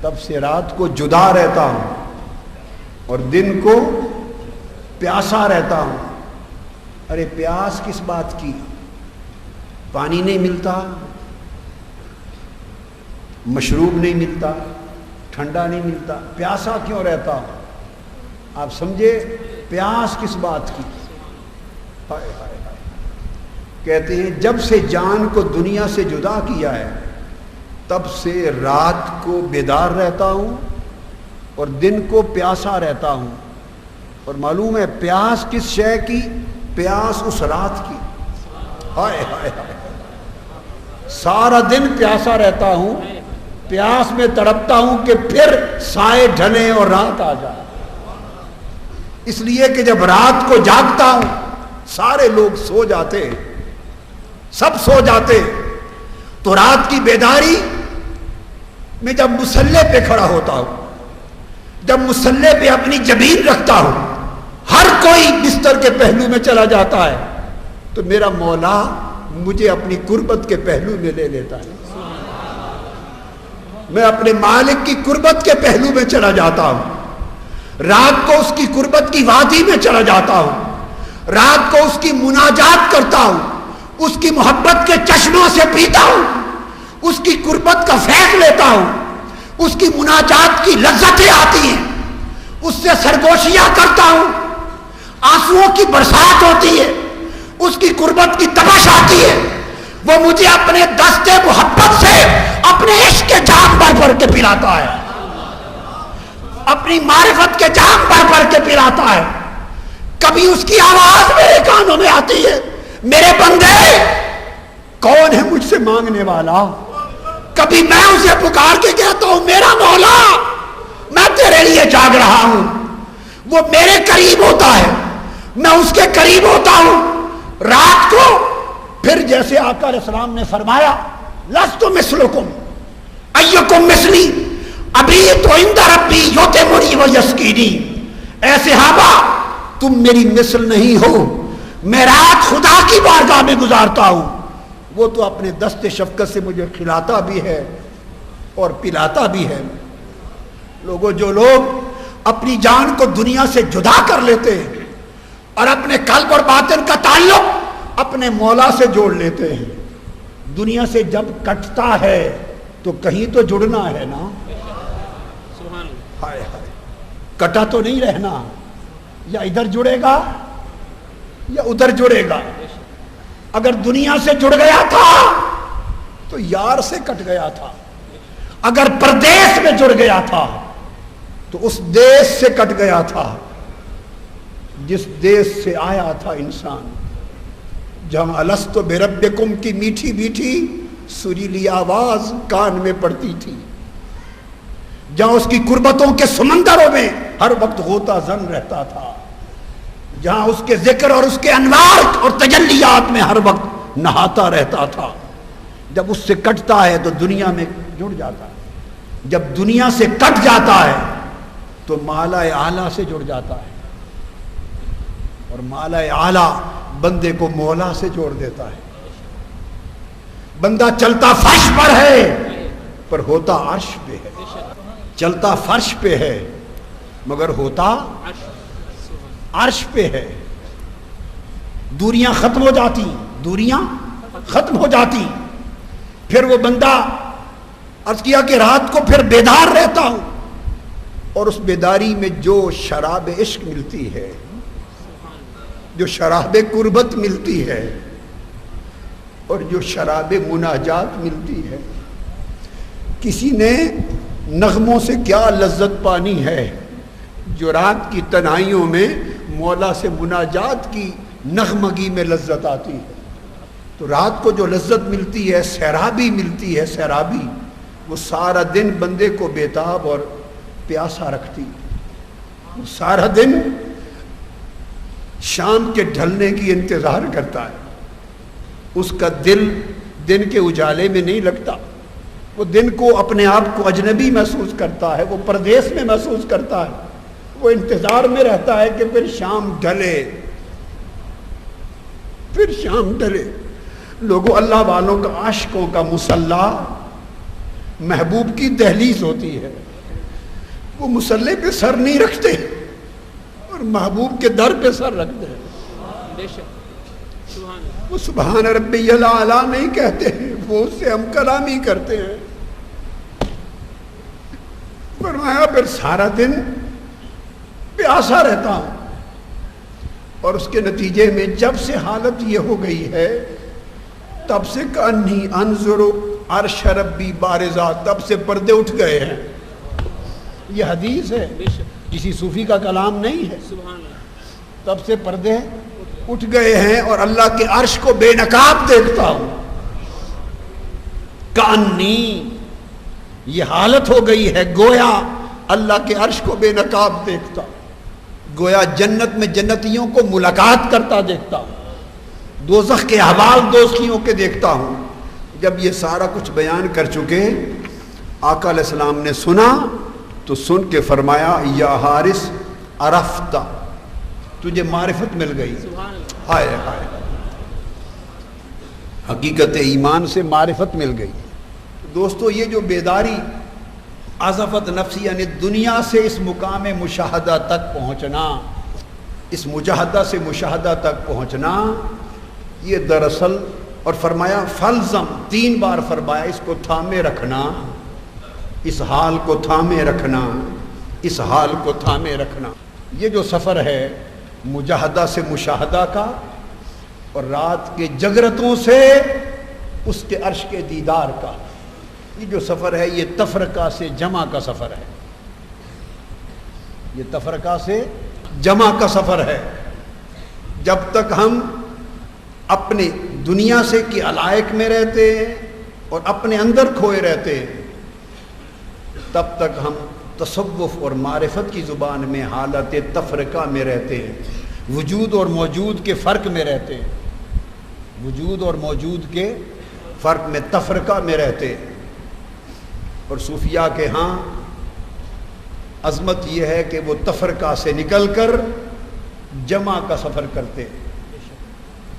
تب سے رات کو جدا رہتا ہوں اور دن کو پیاسا رہتا ہوں. ارے پیاس کس بات کی؟ پانی نہیں ملتا، مشروب نہیں ملتا، ٹھنڈا نہیں ملتا، پیاسا کیوں رہتا ہوں؟ آپ سمجھے پیاس کس بات کی؟ ہائے ہائے ہائے. کہتے ہیں جب سے جان کو دنیا سے جدا کیا ہے تب سے رات کو بیدار رہتا ہوں اور دن کو پیاسا رہتا ہوں. اور معلوم ہے پیاس کس شے کی؟ پیاس اس رات کی. ہائے ہائے ہائے. سارا دن پیاسا رہتا ہوں، پیاس میں تڑپتا ہوں کہ پھر سائے ڈھلے اور رات آ جائے. اس لیے کہ جب رات کو جاگتا ہوں سارے لوگ سو جاتے، سب سو جاتے، تو رات کی بیداری میں جب مصلے پہ کھڑا ہوتا ہوں، جب مصلے پہ اپنی جبین رکھتا ہوں، ہر کوئی بستر کے پہلو میں چلا جاتا ہے تو میرا مولا مجھے اپنی قربت کے پہلو میں لے لیتا ہے. میں اپنے مالک کی قربت کے پہلو میں چلا جاتا ہوں. رات کو اس کی قربت کی وادی میں چلا جاتا ہوں، رات کو اس کی مناجات کرتا ہوں، اس کی محبت کے چشموں سے پیتا ہوں، اس کی قربت کا فیض لیتا ہوں، اس کی مناجات کی لذتیں آتی ہیں، اس سے سرگوشیاں کرتا ہوں، آنسوؤں کی برسات ہوتی ہے، اس کی قربت کی تپش آتی ہے. وہ مجھے اپنے دستے محبت سے اپنے عشق کے جام بھر بھر کے پلاتا ہے، اپنی معرفت کے جام بھر بھر کے پلاتا ہے. کبھی اس کی آواز میرے کانوں میں آتی ہے، میرے بندے کون ہے مجھ سے مانگنے والا؟ کبھی میں اسے پکار کے کہتا ہوں میرا مولا میں تیرے لیے جاگ رہا ہوں. وہ میرے قریب ہوتا ہے، میں اس کے قریب ہوتا ہوں. رات کو پھر جیسے آقا علیہ السلام نے فرمایا لست مثلکم ایکم مثلی ابیت عند ربی یطعمنی ویسقینی، اے صحابہ تم میری مثل نہیں ہو، میں رات خدا کی بارگاہ میں گزارتا ہوں، وہ تو اپنے دست شفقت سے مجھے کھلاتا بھی ہے اور پلاتا بھی ہے. لوگوں جو لوگ اپنی جان کو دنیا سے جدا کر لیتے ہیں اور اپنے قلب اور باطن کا تعلق اپنے مولا سے جوڑ لیتے ہیں، دنیا سے جب کٹتا ہے تو کہیں تو جڑنا ہے نا. ہائے ہائے، کٹا تو نہیں رہنا، یا ادھر جڑے گا یا ادھر جڑے گا. اگر دنیا سے جڑ گیا تھا تو تو یار سے کٹ گیا تھا، اگر پردیس میں جڑ گیا تھا تو اس دیس سے کٹ گیا تھا جس دیس سے آیا تھا انسان، جہاں الستو بربکم کی میٹھی میٹھی سریلی آواز کان میں پڑتی تھی، جہاں اس کی قربتوں کے سمندروں میں ہر وقت غوطہ زن رہتا تھا، جہاں اس کے ذکر اور اس کے انوار اور تجلیات میں ہر وقت نہاتا رہتا تھا، جب اس سے کٹتا ہے تو دنیا میں جڑ جاتا ہے، جب دنیا سے کٹ جاتا ہے تو مالا اعلیٰ سے جڑ جاتا ہے، اور مالا اعلیٰ بندے کو مولا سے جوڑ دیتا ہے۔ بندہ چلتا فرش پر ہے پر ہوتا عرش پہ ہے، چلتا فرش پہ ہے مگر ہوتا عرش پہ ہے۔ دوریاں ختم ہو جاتی، دوریاں ختم ہو جاتی، پھر وہ بندہ عرض کیا کہ رات کو پھر بیدار رہتا ہوں، اور اس بیداری میں جو شراب عشق ملتی ہے، جو شراب قربت ملتی ہے، اور جو شراب مناجات ملتی ہے، کسی نے نغموں سے کیا لذت پانی ہے جو رات کی تنہائیوں میں مولا سے مناجات کی نغمگی میں لذت آتی ہے۔ تو رات کو جو لذت ملتی ہے، سیرابی ملتی ہے، سیرابی، وہ سارا دن بندے کو بیتاب اور پیاسا رکھتی، وہ سارا دن شام کے ڈھلنے کی انتظار کرتا ہے، اس کا دل دن کے اجالے میں نہیں لگتا، وہ دن کو اپنے آپ کو اجنبی محسوس کرتا ہے، وہ پردیس میں محسوس کرتا ہے، وہ انتظار میں رہتا ہے کہ پھر شام ڈھلے، پھر شام ڈھلے۔ لوگوں، اللہ والوں کا عاشقوں کا مصلی محبوب کی دہلیز ہوتی ہے، وہ مصلی پہ سر نہیں رکھتے اور محبوب کے در پہ سر رکھتے ہیں، وہ سبحان ربی الاعلیٰ نہیں کہتے ہیں، وہ اس سے ہم کلامی کرتے ہیں۔ فرمایا پھر سارا دن پیاسا رہتا ہوں، اور اس کے نتیجے میں جب سے حالت یہ ہو گئی ہے، تب سے کانی انظر عرش ربی بارزہ، تب سے پردے اٹھ گئے ہیں۔ یہ حدیث ہے، کسی صوفی کا کلام نہیں ہے، تب سے پردے اٹھ گئے ہیں اور اللہ کے عرش کو بے نقاب دیکھتا ہوں۔ کانی، یہ حالت ہو گئی ہے گویا اللہ کے عرش کو بے نقاب دیکھتا ہوں، گویا جنت میں جنتیوں کو ملاقات کرتا دیکھتا ہوں، دوزخ کے احوال دوزخیوں کے دیکھتا ہوں۔ جب یہ سارا کچھ بیان کر چکے، آقا علیہ السلام نے سنا تو سن کے فرمایا یا حارث عرفت، تجھے معرفت مل گئی۔ ہائے ہائے، حقیقت ایمان سے معرفت مل گئی۔ دوستو، یہ جو بیداری عظفت نفسی، یعنی دنیا سے اس مقام مشاہدہ تک پہنچنا، اس مجاہدہ سے مشاہدہ تک پہنچنا، یہ دراصل، اور فرمایا فلزم، 3 بار فرمایا، اس کو تھامے رکھنا، اس حال کو تھامے رکھنا، اس حال کو تھامے رکھنا۔ یہ جو سفر ہے مجاہدہ سے مشاہدہ کا، اور رات کے جگرتوں سے اس کے عرش کے دیدار کا، یہ جو سفر ہے یہ تفرقہ سے جمع کا سفر ہے، یہ تفرقہ سے جمع کا سفر ہے۔ جب تک ہم اپنی دنیا سے کی علائق میں رہتے ہیں اور اپنے اندر کھوئے رہتے ہیں، تب تک ہم تصوف اور معرفت کی زبان میں حالت تفرقہ میں رہتے ہیں، وجود اور موجود کے فرق میں رہتے ہیں، وجود اور موجود کے فرق میں، تفرقہ میں رہتے ہیں۔ اور صوفیاء کے ہاں عظمت یہ ہے کہ وہ تفرقہ سے نکل کر جمع کا سفر کرتے ہیں۔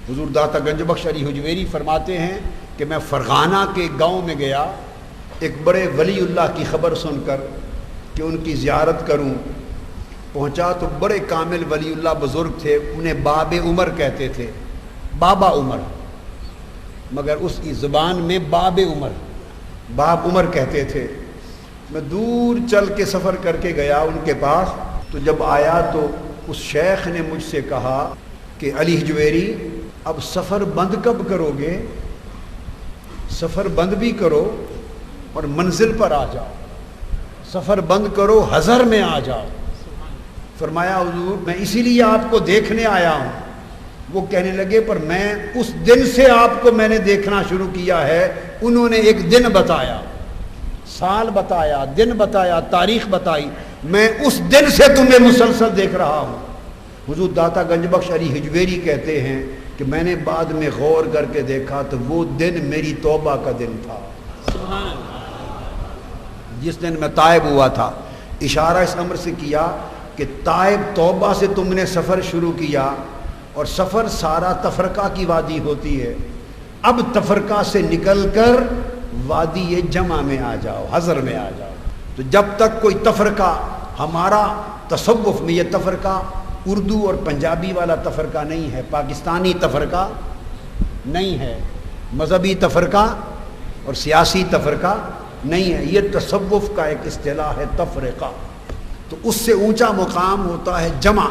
حضور داتا گنج بخش علی حجویری فرماتے ہیں کہ میں فرغانہ کے گاؤں میں گیا، ایک بڑے ولی اللہ کی خبر سن کر کہ ان کی زیارت کروں، پہنچا تو بڑے کامل ولی اللہ بزرگ تھے، انہیں باب عمر کہتے تھے، بابا عمر، مگر اس کی زبان میں باب عمر، باب عمر کہتے تھے۔ میں دور چل کے سفر کر کے گیا ان کے پاس، تو جب آیا تو اس شیخ نے مجھ سے کہا کہ علی حجویری اب سفر بند کب کرو گے؟ سفر بند بھی کرو اور منزل پر آ جاؤ، سفر بند کرو حضر میں آ جاؤ۔ فرمایا حضور میں اسی لیے آپ کو دیکھنے آیا ہوں۔ وہ کہنے لگے پر میں اس دن سے آپ کو میں نے دیکھنا شروع کیا ہے۔ انہوں نے ایک دن بتایا، سال بتایا، دن بتایا، تاریخ بتائی، میں اس دن سے تمہیں مسلسل دیکھ رہا ہوں۔ حضور داتا گنج بخش علی حجویری کہتے ہیں کہ میں نے بعد میں غور کر کے دیکھا تو وہ دن میری توبہ کا دن تھا، جس دن میں تائب ہوا تھا۔ اشارہ اس امر سے کیا کہ تائب توبہ سے تم نے سفر شروع کیا، اور سفر سارا تفرقہ کی وادی ہوتی ہے۔ اب تفرقہ سے نکل کر وادی جمع میں آ جاؤ، حضر میں آ جاؤ۔ تو جب تک کوئی تفرقہ، ہمارا تصوف میں یہ تفرقہ اردو اور پنجابی والا تفرقہ نہیں ہے، پاکستانی تفرقہ نہیں ہے، مذہبی تفرقہ اور سیاسی تفرقہ نہیں ہے، یہ تصوف کا ایک اصطلاح ہے تفرقہ۔ تو اس سے اونچا مقام ہوتا ہے جمع،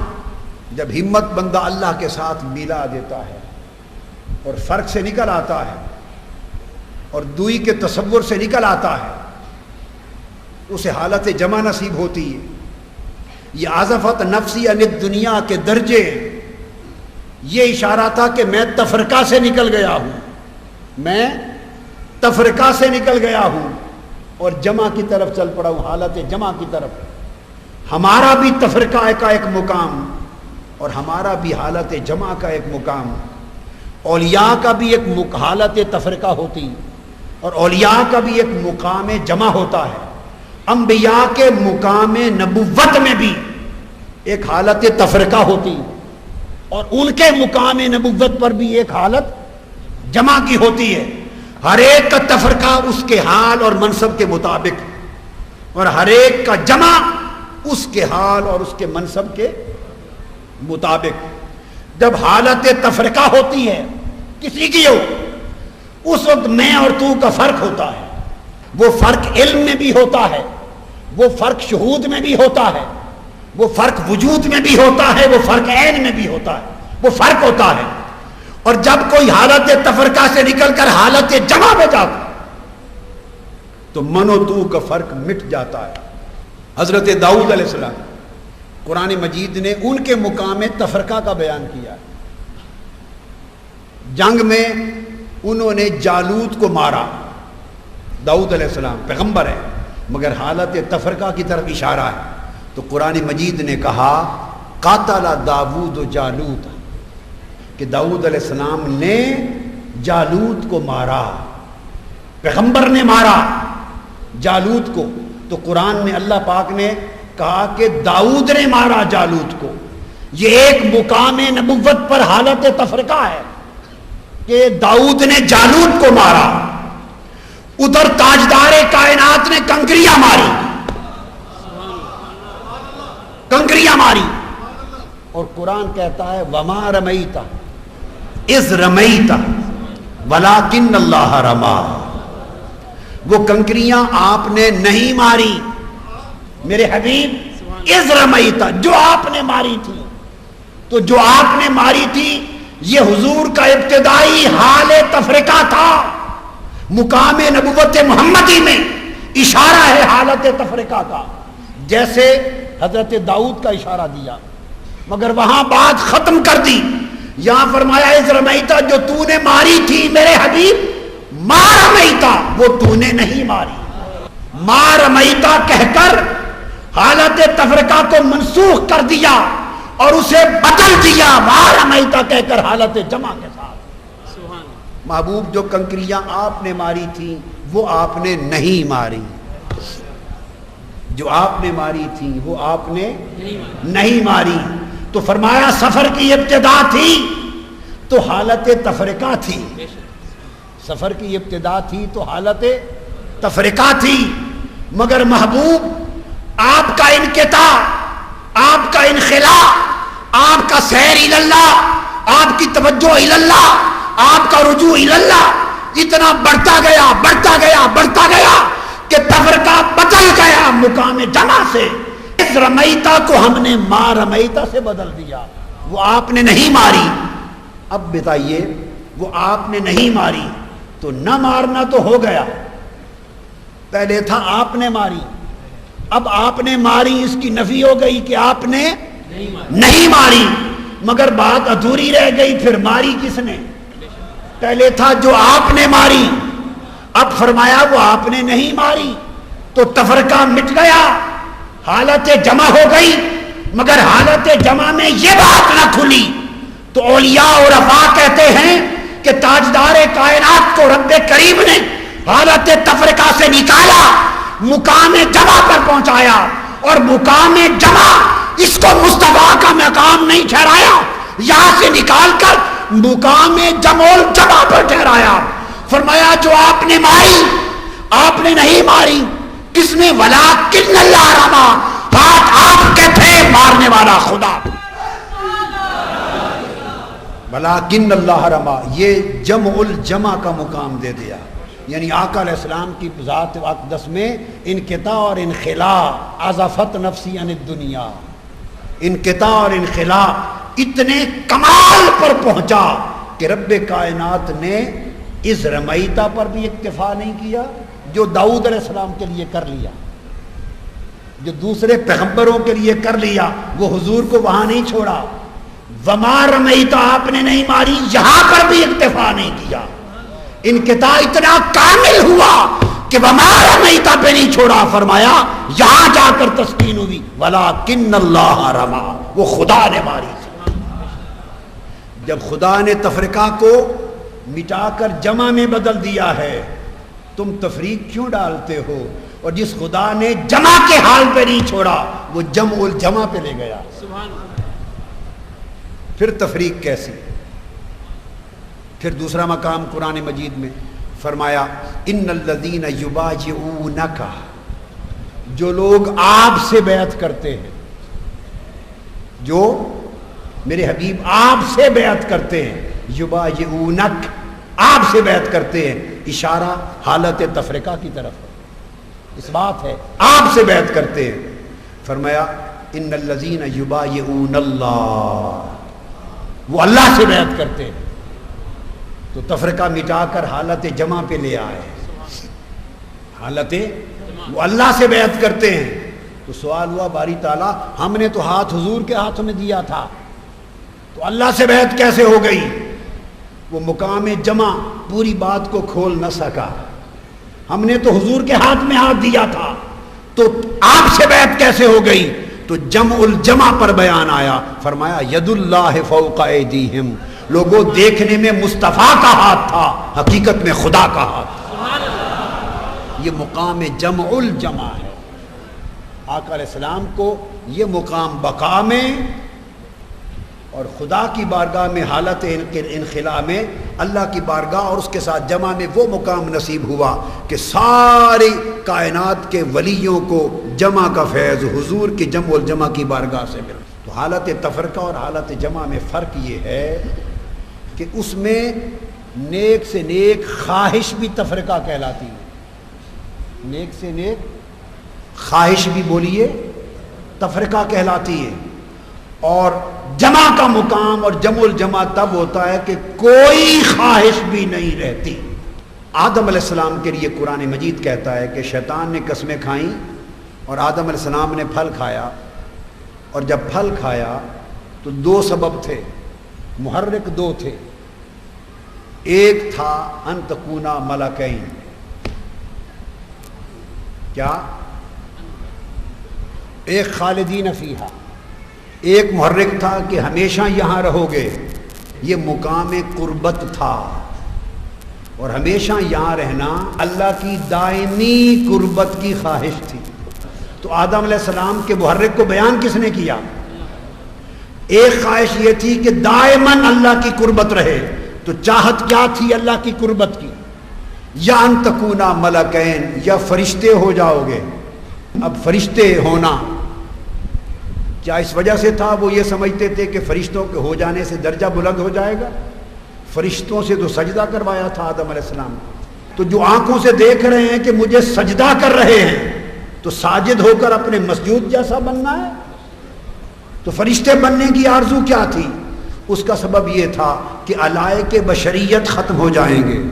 جب ہمت بندہ اللہ کے ساتھ ملا دیتا ہے اور فرق سے نکل آتا ہے اور دوئی کے تصور سے نکل آتا ہے، اسے حالت جمع نصیب ہوتی ہے۔ یہ عزفت نفسی عن الدنیا کے درجے، یہ اشارہ تھا کہ میں تفرقہ سے نکل گیا ہوں، میں تفرقہ سے نکل گیا ہوں اور جمع کی طرف چل پڑا ہوں، حالت جمع کی طرف۔ ہمارا بھی تفرقہ کا ایک مقام اور ہمارا بھی حالت جمع کا ایک مقام، اولیاء کا بھی ایک حالت تفرقہ ہوتی اور اولیاء کا بھی ایک مقام جمع ہوتا ہے۔ انبیاء کے مقام نبوت میں بھی ایک حالت تفرقہ ہوتی اور ان کے مقام نبوت پر بھی ایک حالت جمع کی ہوتی ہے۔ ہر ایک کا تفرقہ اس کے حال اور منصب کے مطابق، اور ہر ایک کا جمع اس کے حال اور اس کے منصب کے مطابق۔ جب حالت تفرقہ ہوتی ہے کسی کی ہو، اس وقت میں اور تو کا فرق ہوتا ہے۔ وہ فرق علم میں بھی ہوتا ہے، وہ فرق شہود میں بھی ہوتا ہے، وہ فرق وجود میں بھی ہوتا ہے، وہ فرق عین میں بھی ہوتا ہے، وہ فرق ہوتا ہے۔ اور جب کوئی حالت تفرقہ سے نکل کر حالت جمع میں جاتا تو من و تو کا فرق مٹ جاتا ہے۔ حضرت داؤد علیہ السلام، قرآن مجید نے ان کے مقام تفرقہ کا بیان کیا ہے۔ جنگ میں انہوں نے جالوت کو مارا، داؤد علیہ السلام پیغمبر ہے مگر حالت تفرقہ کی طرف اشارہ ہے، تو قرآن مجید نے کہا قاتل داؤد جالوت، کہ داؤد علیہ السلام نے جالوت کو مارا، پیغمبر نے مارا جالوت کو۔ تو قرآن میں اللہ پاک نے کہا کہ داؤد نے مارا جالوت کو۔ یہ ایک مقام نبوت پر حالت تفرقہ ہے کہ داؤد نے جالوت کو مارا، ادھر تاجدار کائنات نے کنکریاں ماری، کنکریاں ماری، اور قرآن کہتا ہے وما رمیت اذ رمیت ولکن اللہ رما۔ وہ کنکریاں آپ نے نہیں ماری میرے حبیب، اذ رمیت، جو آپ نے ماری تھی۔ تو جو آپ نے ماری تھی یہ حضور کا ابتدائی حال تفرقہ تھا، مقام نبوت محمدی میں اشارہ ہے حالت تفرقہ کا، جیسے حضرت داؤد کا اشارہ دیا، مگر وہاں بات ختم کر دی۔ یہاں فرمایا اذ رمیتا، جو تو نے ماری تھی میرے حبیب، ما رمیتا، وہ تو نے نہیں ماری۔ ما رمیتا کہہ کر حالت تفرقہ کو منسوخ کر دیا اور اسے بدل دیا ما رمیتا کہہ کر حالت جمع کے ساتھ۔ محبوب جو کنکریاں آپ نے ماری تھیں وہ آپ نے نہیں ماری، جو آپ نے ماری تھی وہ آپ نے نہیں ماری۔ تو فرمایا سفر کی ابتدا تھی تو حالت تفرقہ تھی، سفر کی ابتدا تھی تو حالت تفرقہ تھی، مگر محبوب آپ کا انقطاع، آپ کا انخلاء، آپ کا سیر اللہ، آپ کی توجہ اللہ، آپ کا رجوع اللہ اتنا بڑھتا گیا بڑھتا گیا بڑھتا گیا کہ تفرقہ بدل گیا مقام جمع سے۔ اس رمیتا کو ہم نے ما رمیتا سے بدل دیا، وہ آپ نے نہیں ماری۔ اب بتائیے وہ آپ نے نہیں ماری تو نہ مارنا تو ہو گیا، پہلے تھا آپ نے ماری، اب آپ نے ماری اس کی نفی ہو گئی کہ آپ نے نہیں ماری، مگر بات ادھوری رہ گئی، پھر ماری کس نے؟ پہلے تھا جو آپ نے ماری، اب فرمایا وہ آپ نے نہیں ماری، تو تفرقہ مٹ گیا، حالت جمع ہو گئی، مگر حالت جمع میں یہ بات نہ کھلی تو اولیاء اور عفا کہتے ہیں کہ تاجدار کائنات کو رب کریم نے حالت تفرقہ سے نکالا، مقام جمع پر پہنچایا، اور مقام جمع اس کو مصطفیٰ کا مقام نہیں ٹھہرایا، یہاں سے نکال کر مقام جمع الجمع پر ٹھہرایا۔ فرمایا جو آپ نے ماری آپ نے نہیں ماری، کس نے؟ ولیکن اللہ رما، ہاتھ آپ کے تھے، مارنے والا خدا۔ ولیکن اللہ رما، یہ جمع الجمع کا مقام دے دیا، یعنی آقا علیہ السلام کی ذات اقدس میں انقطاع اور انخلاء، عزفت نفسی عن الدنیا، انقطاع اور انخلاء اتنے کمال پر پہنچا کہ رب کائنات نے اس رمیتا پر بھی اکتفا نہیں کیا جو داؤد علیہ السلام کے لیے کر لیا، جو دوسرے پیغمبروں کے لیے کر لیا، وہ حضور کو وہاں نہیں چھوڑا۔ وما رمیتا، آپ نے نہیں ماری، یہاں پر بھی اکتفا نہیں کیا، انقطاع اتنا کامل ہوا کہ وما رمیتا پہ نہیں چھوڑا، فرمایا یہاں جا کر تسکین ہوئی، ولیکن اللہ رما، وہ خدا نے ماری تھی۔ جب خدا نے تفرقہ کو مٹا کر جمع میں بدل دیا ہے، تم تفریق کیوں ڈالتے ہو؟ اور جس خدا نے جمع کے حال پہ نہیں چھوڑا وہ جمع الجمع پہ لے گیا، پھر تفریق کیسی؟ پھر دوسرا مقام قرآن مجید میں فرمایا ان الذین یبایعونک، جو لوگ آپ سے بیعت کرتے ہیں، جو میرے حبیب آپ سے بیعت کرتے ہیں، یبایعونک، آپ سے بیعت کرتے ہیں، اشارہ حالت تفرقہ کی طرف ہے، اس بات ہے آپ سے بیعت کرتے ہیں۔ فرمایا ان الذین یبایعون اللہ، وہ اللہ سے بیعت کرتے ہیں، تو تفرقہ مٹا کر حالت جمع پہ لے آئے، حالت وہ اللہ سے بیعت کرتے ہیں۔ تو سوال ہوا باری تعالیٰ ہم نے تو ہاتھ حضور کے ہاتھ میں دیا تھا، تو اللہ سے بیعت کیسے ہو گئی؟ وہ مقام جمع پوری بات کو کھول نہ سکا، ہم نے تو حضور کے ہاتھ میں ہاتھ دیا تھا، تو آپ سے بیعت کیسے ہو گئی؟ تو جمع الجمع پر بیان آیا، فرمایا ید اللہ فوق ایدیہم، لوگوں دیکھنے میں مصطفیٰ کا ہاتھ تھا، حقیقت میں خدا کا ہاتھ تھا۔ یہ مقام جمع الجمع ہے، آقا علیہ السلام کو یہ مقام بقا میں اور خدا کی بارگاہ میں حالت انخلاء میں، اللہ کی بارگاہ اور اس کے ساتھ جمع میں وہ مقام نصیب ہوا کہ ساری کائنات کے ولیوں کو جمع کا فیض حضور کی جمع الجمع کی بارگاہ سے ملا۔ تو حالت تفرقہ اور حالت جمع میں فرق یہ ہے کہ اس میں نیک سے نیک خواہش بھی تفرقہ کہلاتی ہے، نیک سے نیک خواہش بھی بولیے تفرقہ کہلاتی ہے، اور جمع کا مقام اور جمع الجمع تب ہوتا ہے کہ کوئی خواہش بھی نہیں رہتی۔ آدم علیہ السلام کے لیے قرآن مجید کہتا ہے کہ شیطان نے قسمیں کھائیں اور آدم علیہ السلام نے پھل کھایا، اور جب پھل کھایا تو دو سبب تھے، محرک دو تھے، ایک تھا ان تکونا ملکین، کیا؟ ایک خالدین فیہا، ایک محرک تھا کہ ہمیشہ یہاں رہو گے، یہ مقام قربت تھا، اور ہمیشہ یہاں رہنا اللہ کی دائمی قربت کی خواہش تھی۔ تو آدم علیہ السلام کے محرک کو بیان کس نے کیا؟ ایک خواہش یہ تھی کہ دائماً اللہ کی قربت رہے، تو چاہت کیا تھی اللہ کی قربت کی؟ یا ان تکونا ملکین، یا فرشتے ہو جاؤ گے۔ اب فرشتے ہونا کیا اس وجہ سے تھا وہ یہ سمجھتے تھے کہ فرشتوں کے ہو جانے سے درجہ بلند ہو جائے گا؟ فرشتوں سے تو سجدہ کروایا تھا آدم علیہ السلام، تو جو آنکھوں سے دیکھ رہے ہیں کہ مجھے سجدہ کر رہے ہیں، تو ساجد ہو کر اپنے مسجود جیسا بننا ہے؟ تو فرشتے بننے کی آرزو کیا تھی؟ اس کا سبب یہ تھا کہ علائق بشریت ختم ہو جائیں گے،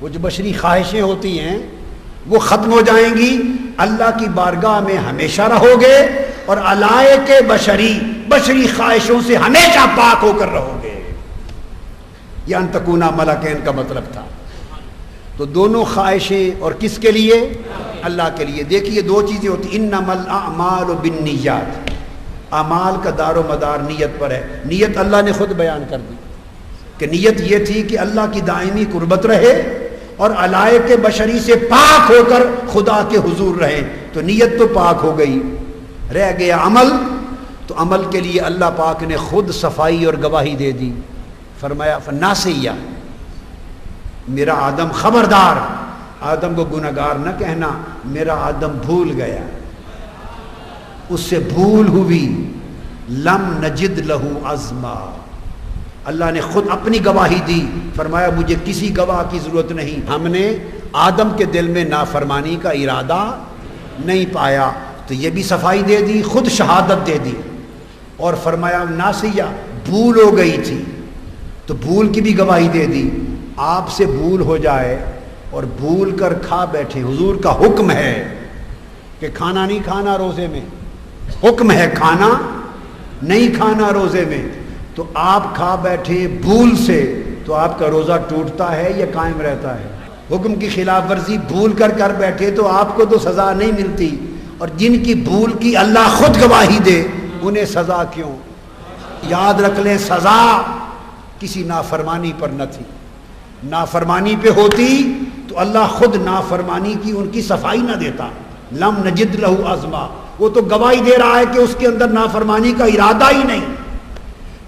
وہ جو بشری خواہشیں ہوتی ہیں وہ ختم ہو جائیں گی، اللہ کی بارگاہ میں ہمیشہ رہو گے، اور علائق بشری خواہشوں سے ہمیشہ پاک ہو کر رہو گے۔ یہ ان تکونا ملکین کا مطلب تھا۔ تو دونوں خواہشیں، اور کس کے لیے؟ اللہ کے لیے۔ دیکھیے دو چیزیں ہوتی، انما الاعمال بالنیات، اعمال کا دار و مدار نیت پر ہے۔ نیت اللہ نے خود بیان کر دی کہ نیت یہ تھی کہ اللہ کی دائمی قربت رہے اور علائق بشری سے پاک ہو کر خدا کے حضور رہیں، تو نیت تو پاک ہو گئی، رہ گیا عمل۔ تو عمل کے لیے اللہ پاک نے خود صفائی اور گواہی دے دی، فرمایا فناسیہ، میرا آدم خبردار، آدم کو گنہگار نہ کہنا، میرا آدم بھول گیا، اس سے بھول ہوئی، لم نجد لہو عزما، اللہ نے خود اپنی گواہی دی، فرمایا مجھے کسی گواہ کی ضرورت نہیں، ہم نے آدم کے دل میں نافرمانی کا ارادہ نہیں پایا، تو یہ بھی صفائی دے دی، خود شہادت دے دی، اور فرمایا ناسیہ، بھول ہو گئی تھی، تو بھول کی بھی گواہی دے دی۔ آپ سے بھول ہو جائے اور بھول کر کھا بیٹھے، حضور کا حکم ہے کہ کھانا نہیں کھانا روزے میں، حکم ہے کھانا نہیں کھانا روزے میں، تو آپ کھا بیٹھے بھول سے، تو آپ کا روزہ ٹوٹتا ہے یا قائم رہتا ہے؟ حکم کی خلاف ورزی بھول کر بیٹھے تو آپ کو تو سزا نہیں ملتی، اور جن کی بھول کی اللہ خود گواہی دے انہیں سزا کیوں؟ یاد رکھ لیں، سزا کسی نافرمانی پر نہ تھی، نافرمانی پہ ہوتی تو اللہ خود نافرمانی کی ان کی صفائی نہ دیتا، لم نجد لہو عزما، وہ تو گواہی دے رہا ہے کہ اس کے اندر نافرمانی کا ارادہ ہی نہیں،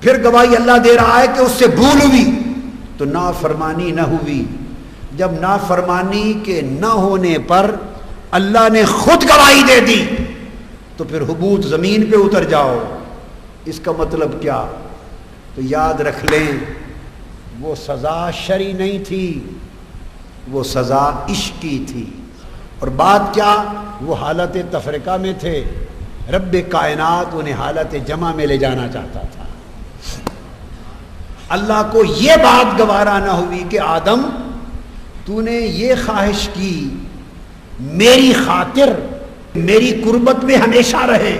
پھر گواہی اللہ دے رہا ہے کہ اس سے بھول ہوئی تو نافرمانی نہ ہوئی۔ جب نافرمانی کے نہ ہونے پر اللہ نے خود گواہی دے دی تو پھر حبوط زمین پہ اتر جاؤ، اس کا مطلب کیا؟ تو یاد رکھ لیں، وہ سزا شرعی نہیں تھی، وہ سزا عشق کی تھی، اور بات کیا؟ وہ حالت تفرقہ میں تھے، رب کائنات انہیں حالت جمع میں لے جانا چاہتا تھا۔ اللہ کو یہ بات گوارا نہ ہوئی کہ آدم تو نے یہ خواہش کی میری خاطر میری قربت میں ہمیشہ رہے،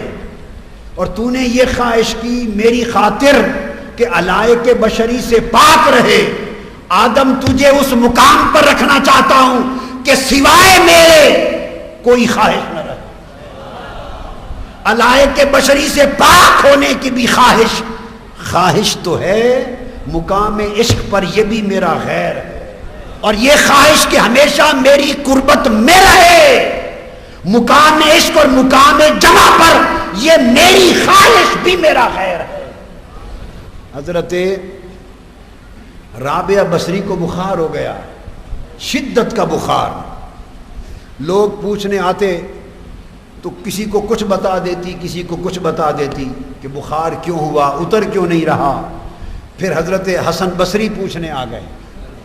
اور تو نے یہ خواہش کی میری خاطر کہ علائق بشری سے پاک رہے، آدم تجھے اس مقام پر رکھنا چاہتا ہوں کہ سوائے میرے کوئی خواہش نہ رہے، علائق بشری سے پاک ہونے کی بھی خواہش تو ہے، مقام عشق پر یہ بھی میرا غیر ہے، اور یہ خواہش کہ ہمیشہ میری قربت میں رہے، مقام عشق اور مقام جمع پر یہ میری خواہش بھی میرا غیر ہے۔ حضرت رابعہ بصری کو بخار ہو گیا، شدت کا بخار، لوگ پوچھنے آتے تو کسی کو کچھ بتا دیتی، کسی کو کچھ بتا دیتی کہ بخار کیوں ہوا، اتر کیوں نہیں رہا۔ پھر حضرت حسن بصری پوچھنے آ گئے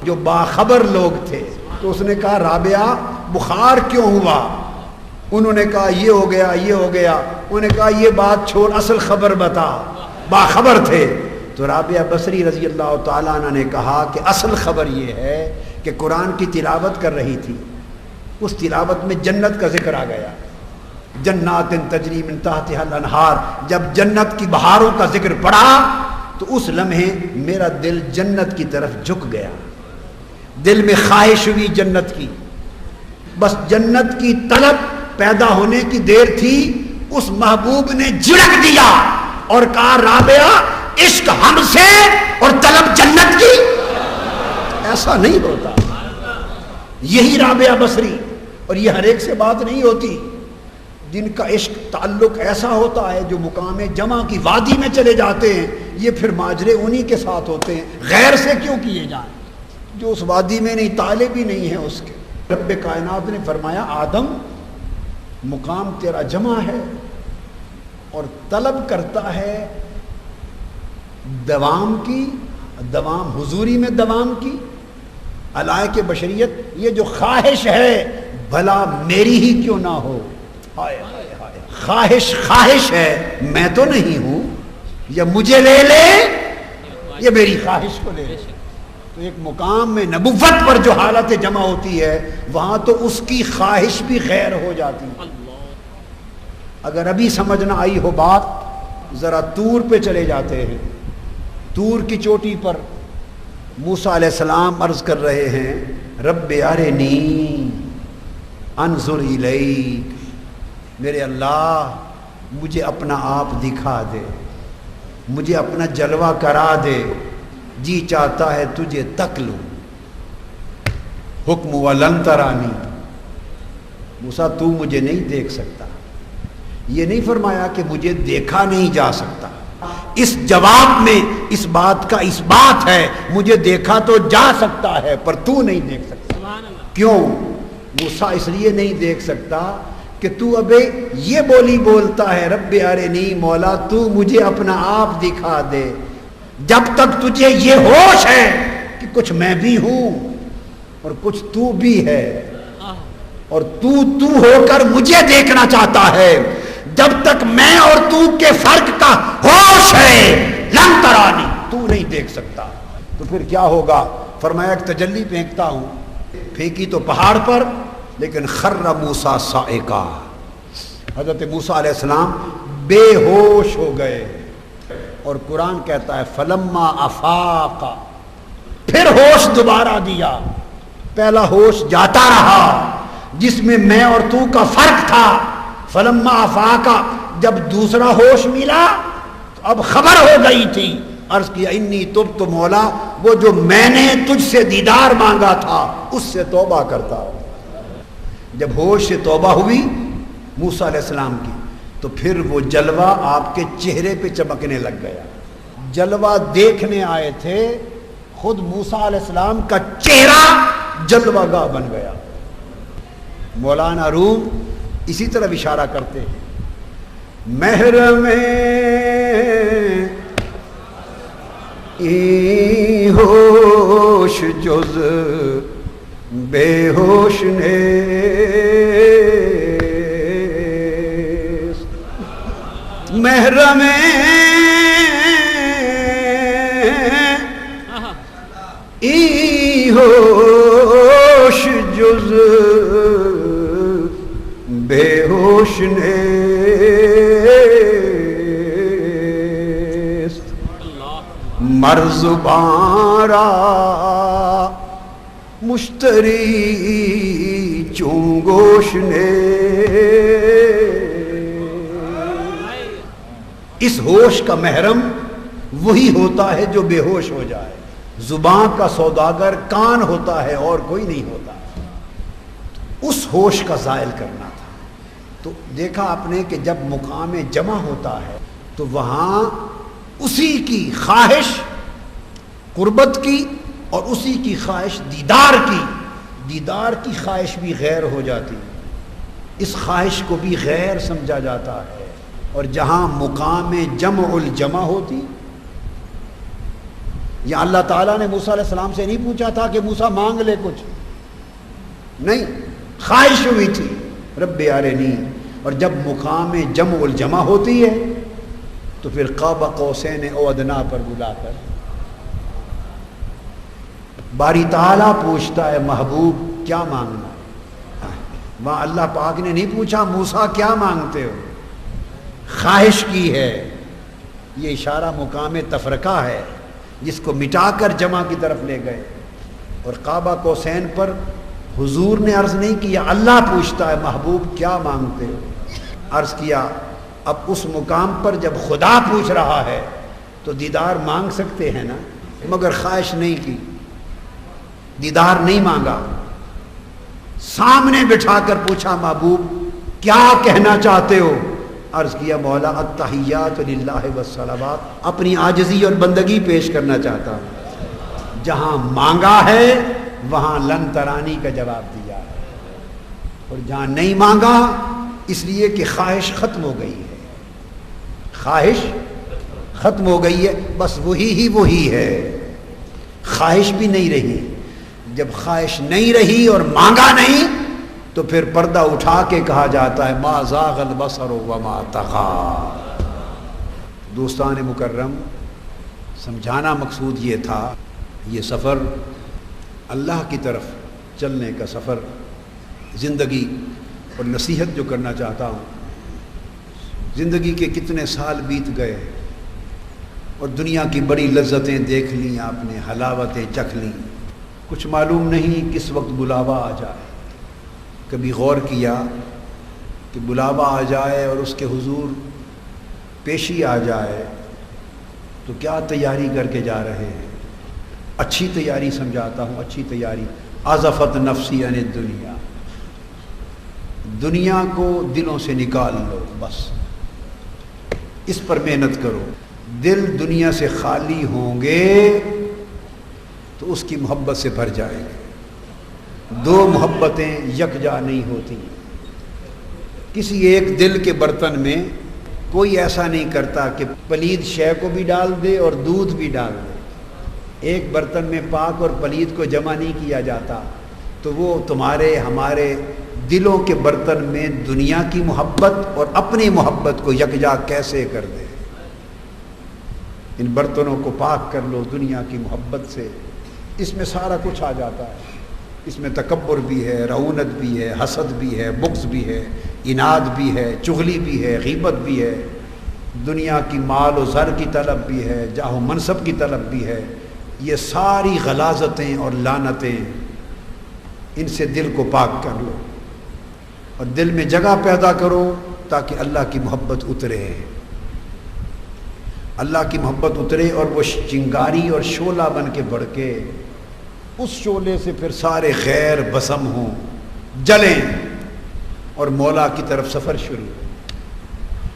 جو باخبر لوگ تھے، تو اس نے کہا رابعہ بخار کیوں ہوا؟ انہوں نے کہا یہ ہو گیا یہ ہو گیا، انہوں نے کہا یہ بات چھوڑ اصل خبر بتا، باخبر تھے۔ تو رابعہ بصری رضی اللہ تعالیٰ عنہ نے کہا کہ اصل خبر یہ ہے کہ قرآن کی تلاوت کر رہی تھی، اس تلاوت میں جنت کا ذکر آ گیا، جنات تجری من تحتها الانہار، جب جنت کی بہاروں کا ذکر پڑا تو اس لمحے میرا دل جنت کی طرف جھک گیا، دل میں خواہش ہوئی جنت کی، بس جنت کی طلب پیدا ہونے کی دیر تھی، اس محبوب نے جھڑک دیا اور کہا رابعہ عشق ہم سے اور طلب جنت کی، ایسا نہیں ہوتا۔ یہی رابعہ بصری، اور یہ ہر ایک سے بات نہیں ہوتی، جن کا عشق تعلق ایسا ہوتا ہے جو مقام جمع کی وادی میں چلے جاتے ہیں، یہ پھر ماجرے انہی کے ساتھ ہوتے ہیں، غیر سے کیوں کیے جائیں جو اس وادی میں نہیں، طالب ہی نہیں ہے اس کے۔ رب کائنات نے فرمایا آدم مقام تیرا جمع ہے اور طلب کرتا ہے دوام کی، دوام حضوری میں دوام کی، علائق بشریت، یہ جو خواہش ہے بھلا میری ہی کیوں نہ ہو، خواہش ہے، میں تو نہیں ہوں، یا مجھے لے لے یا میری خواہش کو لے لے۔ تو ایک مقام میں نبوت پر جو حالت جمع ہوتی ہے وہاں تو اس کی خواہش بھی غیر ہو جاتی ہے. اگر ابھی سمجھ نہ آئی ہو بات ذرا طور پہ چلے جاتے ہیں. طور کی چوٹی پر موسیٰ علیہ السلام عرض کر رہے ہیں رب ارنی انظر الیک، میرے اللہ مجھے اپنا آپ دکھا دے، مجھے اپنا جلوہ کرا دے، جی چاہتا ہے تجھے تک لوں. حکم ولن ترانی، موسیٰ تو مجھے نہیں دیکھ سکتا. یہ نہیں فرمایا کہ مجھے دیکھا نہیں جا سکتا، اس جواب میں اس بات کا اس بات ہے مجھے دیکھا تو جا سکتا ہے پر تو نہیں دیکھ سکتا. کیوں موسیٰ اس لیے نہیں دیکھ سکتا کہ تو ابے یہ بولی بولتا ہے رب ارنی، مولا تو مجھے اپنا آپ دکھا دے. جب تک تجھے یہ ہوش ہے کہ کچھ میں بھی ہوں اور کچھ تو بھی ہے اور تو ہو کر مجھے دیکھنا چاہتا ہے، جب تک میں اور تو کے فرق کا ہوش ہے لن ترانی، تو نہیں دیکھ سکتا. تو پھر کیا ہوگا؟ فرمایا ایک تجلی پھینکتا ہوں. پھینکی تو پہاڑ پر لیکن خر موسیٰ صائقا، حضرت موسیٰ علیہ السلام بے ہوش ہو گئے. اور قرآن کہتا ہے فلما افاق، پھر ہوش دوبارہ دیا. پہلا ہوش جاتا رہا جس میں اور تو کا فرق تھا. فلما افاق، جب دوسرا ہوش ملا تو اب خبر ہو گئی تھی. عرض کیا انی تبت مولا، وہ جو میں نے تجھ سے دیدار مانگا تھا اس سے توبہ کرتا. جب ہوش سے توبہ ہوئی موسیٰ علیہ السلام کی تو پھر وہ جلوہ آپ کے چہرے پہ چمکنے لگ گیا. جلوہ دیکھنے آئے تھے، خود موسیٰ علیہ السلام کا چہرہ جلوہ گاہ بن گیا. مولانا روم اسی طرح اشارہ کرتے ہیں محرم ای ہوش جز بے ہوش نے محرم ای ہوش جز بے ہوش نیست مرز بارا مشتری چون گوش نیست. اس ہوش کا محرم وہی ہوتا ہے جو بے ہوش ہو جائے. زبان کا سوداگر کان ہوتا ہے اور کوئی نہیں ہوتا. اس ہوش کا زائل کرنا تھا. تو دیکھا آپ نے کہ جب مقام جمع ہوتا ہے تو وہاں اسی کی خواہش قربت کی اور اسی کی خواہش دیدار کی خواہش بھی غیر ہو جاتی. اس خواہش کو بھی غیر سمجھا جاتا ہے. اور جہاں مقام جمع الجمع ہوتی، یا اللہ تعالیٰ نے موسیٰ علیہ السلام سے نہیں پوچھا تھا کہ موسیٰ مانگ لے کچھ، نہیں، خواہش ہوئی تھی رب ارنی. اور جب مقام جمع الجمع ہوتی ہے تو پھر قاب قوسین او ادنا پر بلا کر باری تعالیٰ پوچھتا ہے محبوب کیا مانگنا ہے. وہاں اللہ پاک نے نہیں پوچھا موسیٰ کیا مانگتے ہو، خواہش کی ہے. یہ اشارہ مقام تفرقہ ہے جس کو مٹا کر جمع کی طرف لے گئے. اور قابہ قوسین پر حضور نے عرض نہیں کیا، اللہ پوچھتا ہے محبوب کیا مانگتے ہو. عرض کیا اب اس مقام پر جب خدا پوچھ رہا ہے تو دیدار مانگ سکتے ہیں نا، مگر خواہش نہیں کی، دیدار نہیں مانگا. سامنے بٹھا کر پوچھا محبوب کیا کہنا چاہتے ہو. عرض کیا مولا التحیات للہ والصلوات، اپنی عاجزی اور بندگی پیش کرنا چاہتا ہوں. جہاں مانگا ہے وہاں لن ترانی کا جواب دیا ہے، اور جہاں نہیں مانگا اس لیے کہ خواہش ختم ہو گئی ہے. خواہش ختم ہو گئی ہے، بس وہی ہے، خواہش بھی نہیں رہی. جب خواہش نہیں رہی اور مانگا نہیں تو پھر پردہ اٹھا کے کہا جاتا ہے ما زاغ البصر وما طغى. دوستان مکرم، سمجھانا مقصود یہ تھا یہ سفر اللہ کی طرف چلنے کا سفر، زندگی اور نصیحت جو کرنا چاہتا ہوں، زندگی کے کتنے سال بیت گئے اور دنیا کی بڑی لذتیں دیکھ لیں آپ نے، حلاوتیں چکھ لیں، کچھ معلوم نہیں کس وقت بلاوا آ جائے۔ کبھی غور کیا کہ بلاوا آ جائے اور اس کے حضور پیشی آ جائے تو کیا تیاری کر کے جا رہے ہیں؟ اچھی تیاری سمجھاتا ہوں، اچھی تیاری۔ عزفت نفسی عن الدنیا، دنیا کو دلوں سے نکال لو، بس اس پر محنت کرو۔ دل دنیا سے خالی ہوں گے تو اس کی محبت سے بھر جائیں گے۔ دو محبتیں یکجا نہیں ہوتی۔ کسی ایک دل کے برتن میں کوئی ایسا نہیں کرتا کہ پلید شے کو بھی ڈال دے اور دودھ بھی ڈال دے۔ ایک برتن میں پاک اور پلید کو جمع نہیں کیا جاتا۔ تو وہ تمہارے ہمارے دلوں کے برتن میں دنیا کی محبت اور اپنی محبت کو یکجا کیسے کر دے؟ ان برتنوں کو پاک کر لو دنیا کی محبت سے، اس میں سارا کچھ آ جاتا ہے۔ اس میں تکبر بھی ہے، رعونت بھی ہے، حسد بھی ہے، بغض بھی ہے، اناد بھی ہے، چغلی بھی ہے، غیبت بھی ہے، دنیا کی مال و زر کی طلب بھی ہے، جاہ و منصب کی طلب بھی ہے۔ یہ ساری غلاظتیں اور لعنتیں، ان سے دل کو پاک کر لو اور دل میں جگہ پیدا کرو تاکہ اللہ کی محبت اترے، اللہ کی محبت اترے اور وہ چنگاری اور شعلہ بن کے بھڑکے۔ اس شعلے سے پھر سارے خیر بسم ہوں، جلیں اور مولا کی طرف سفر شروع۔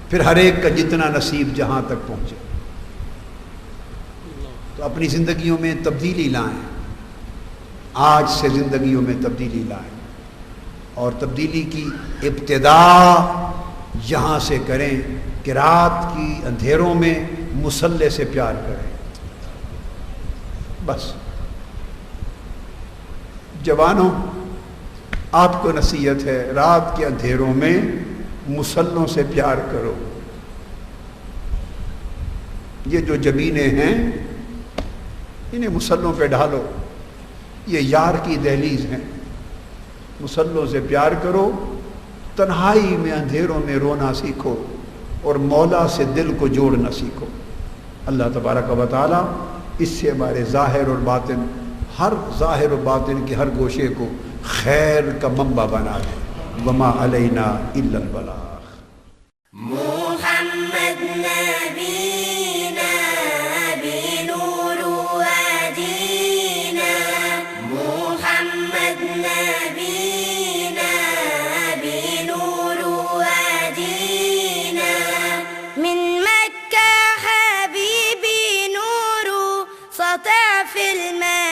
پھر ہر ایک کا جتنا نصیب جہاں تک پہنچے۔ تو اپنی زندگیوں میں تبدیلی لائیں، آج سے زندگیوں میں تبدیلی لائیں، اور تبدیلی کی ابتدا یہاں سے کریں کہ رات کی اندھیروں میں مصلی سے پیار کریں۔ بس جوانوں، آپ کو نصیحت ہے، رات کے اندھیروں میں مصلوں سے پیار کرو۔ یہ جو جبینیں ہیں انہیں مصلوں پہ ڈالو، یہ یار کی دہلیز ہیں۔ مصلوں سے پیار کرو، تنہائی میں اندھیروں میں رونا سیکھو اور مولا سے دل کو جوڑنا سیکھو۔ اللہ تبارک و تعالی اس سے ہمارے ظاہر اور باطن، ہر ظاہر و باطن کے ہر گوشے کو خیر کا منبع بنا دے۔ وما علینا الا البلاغ۔ محمد نبینا بنور وادینا، محمد نبینا بنور وادینا، من مكة حبيبي نور سطع في الماء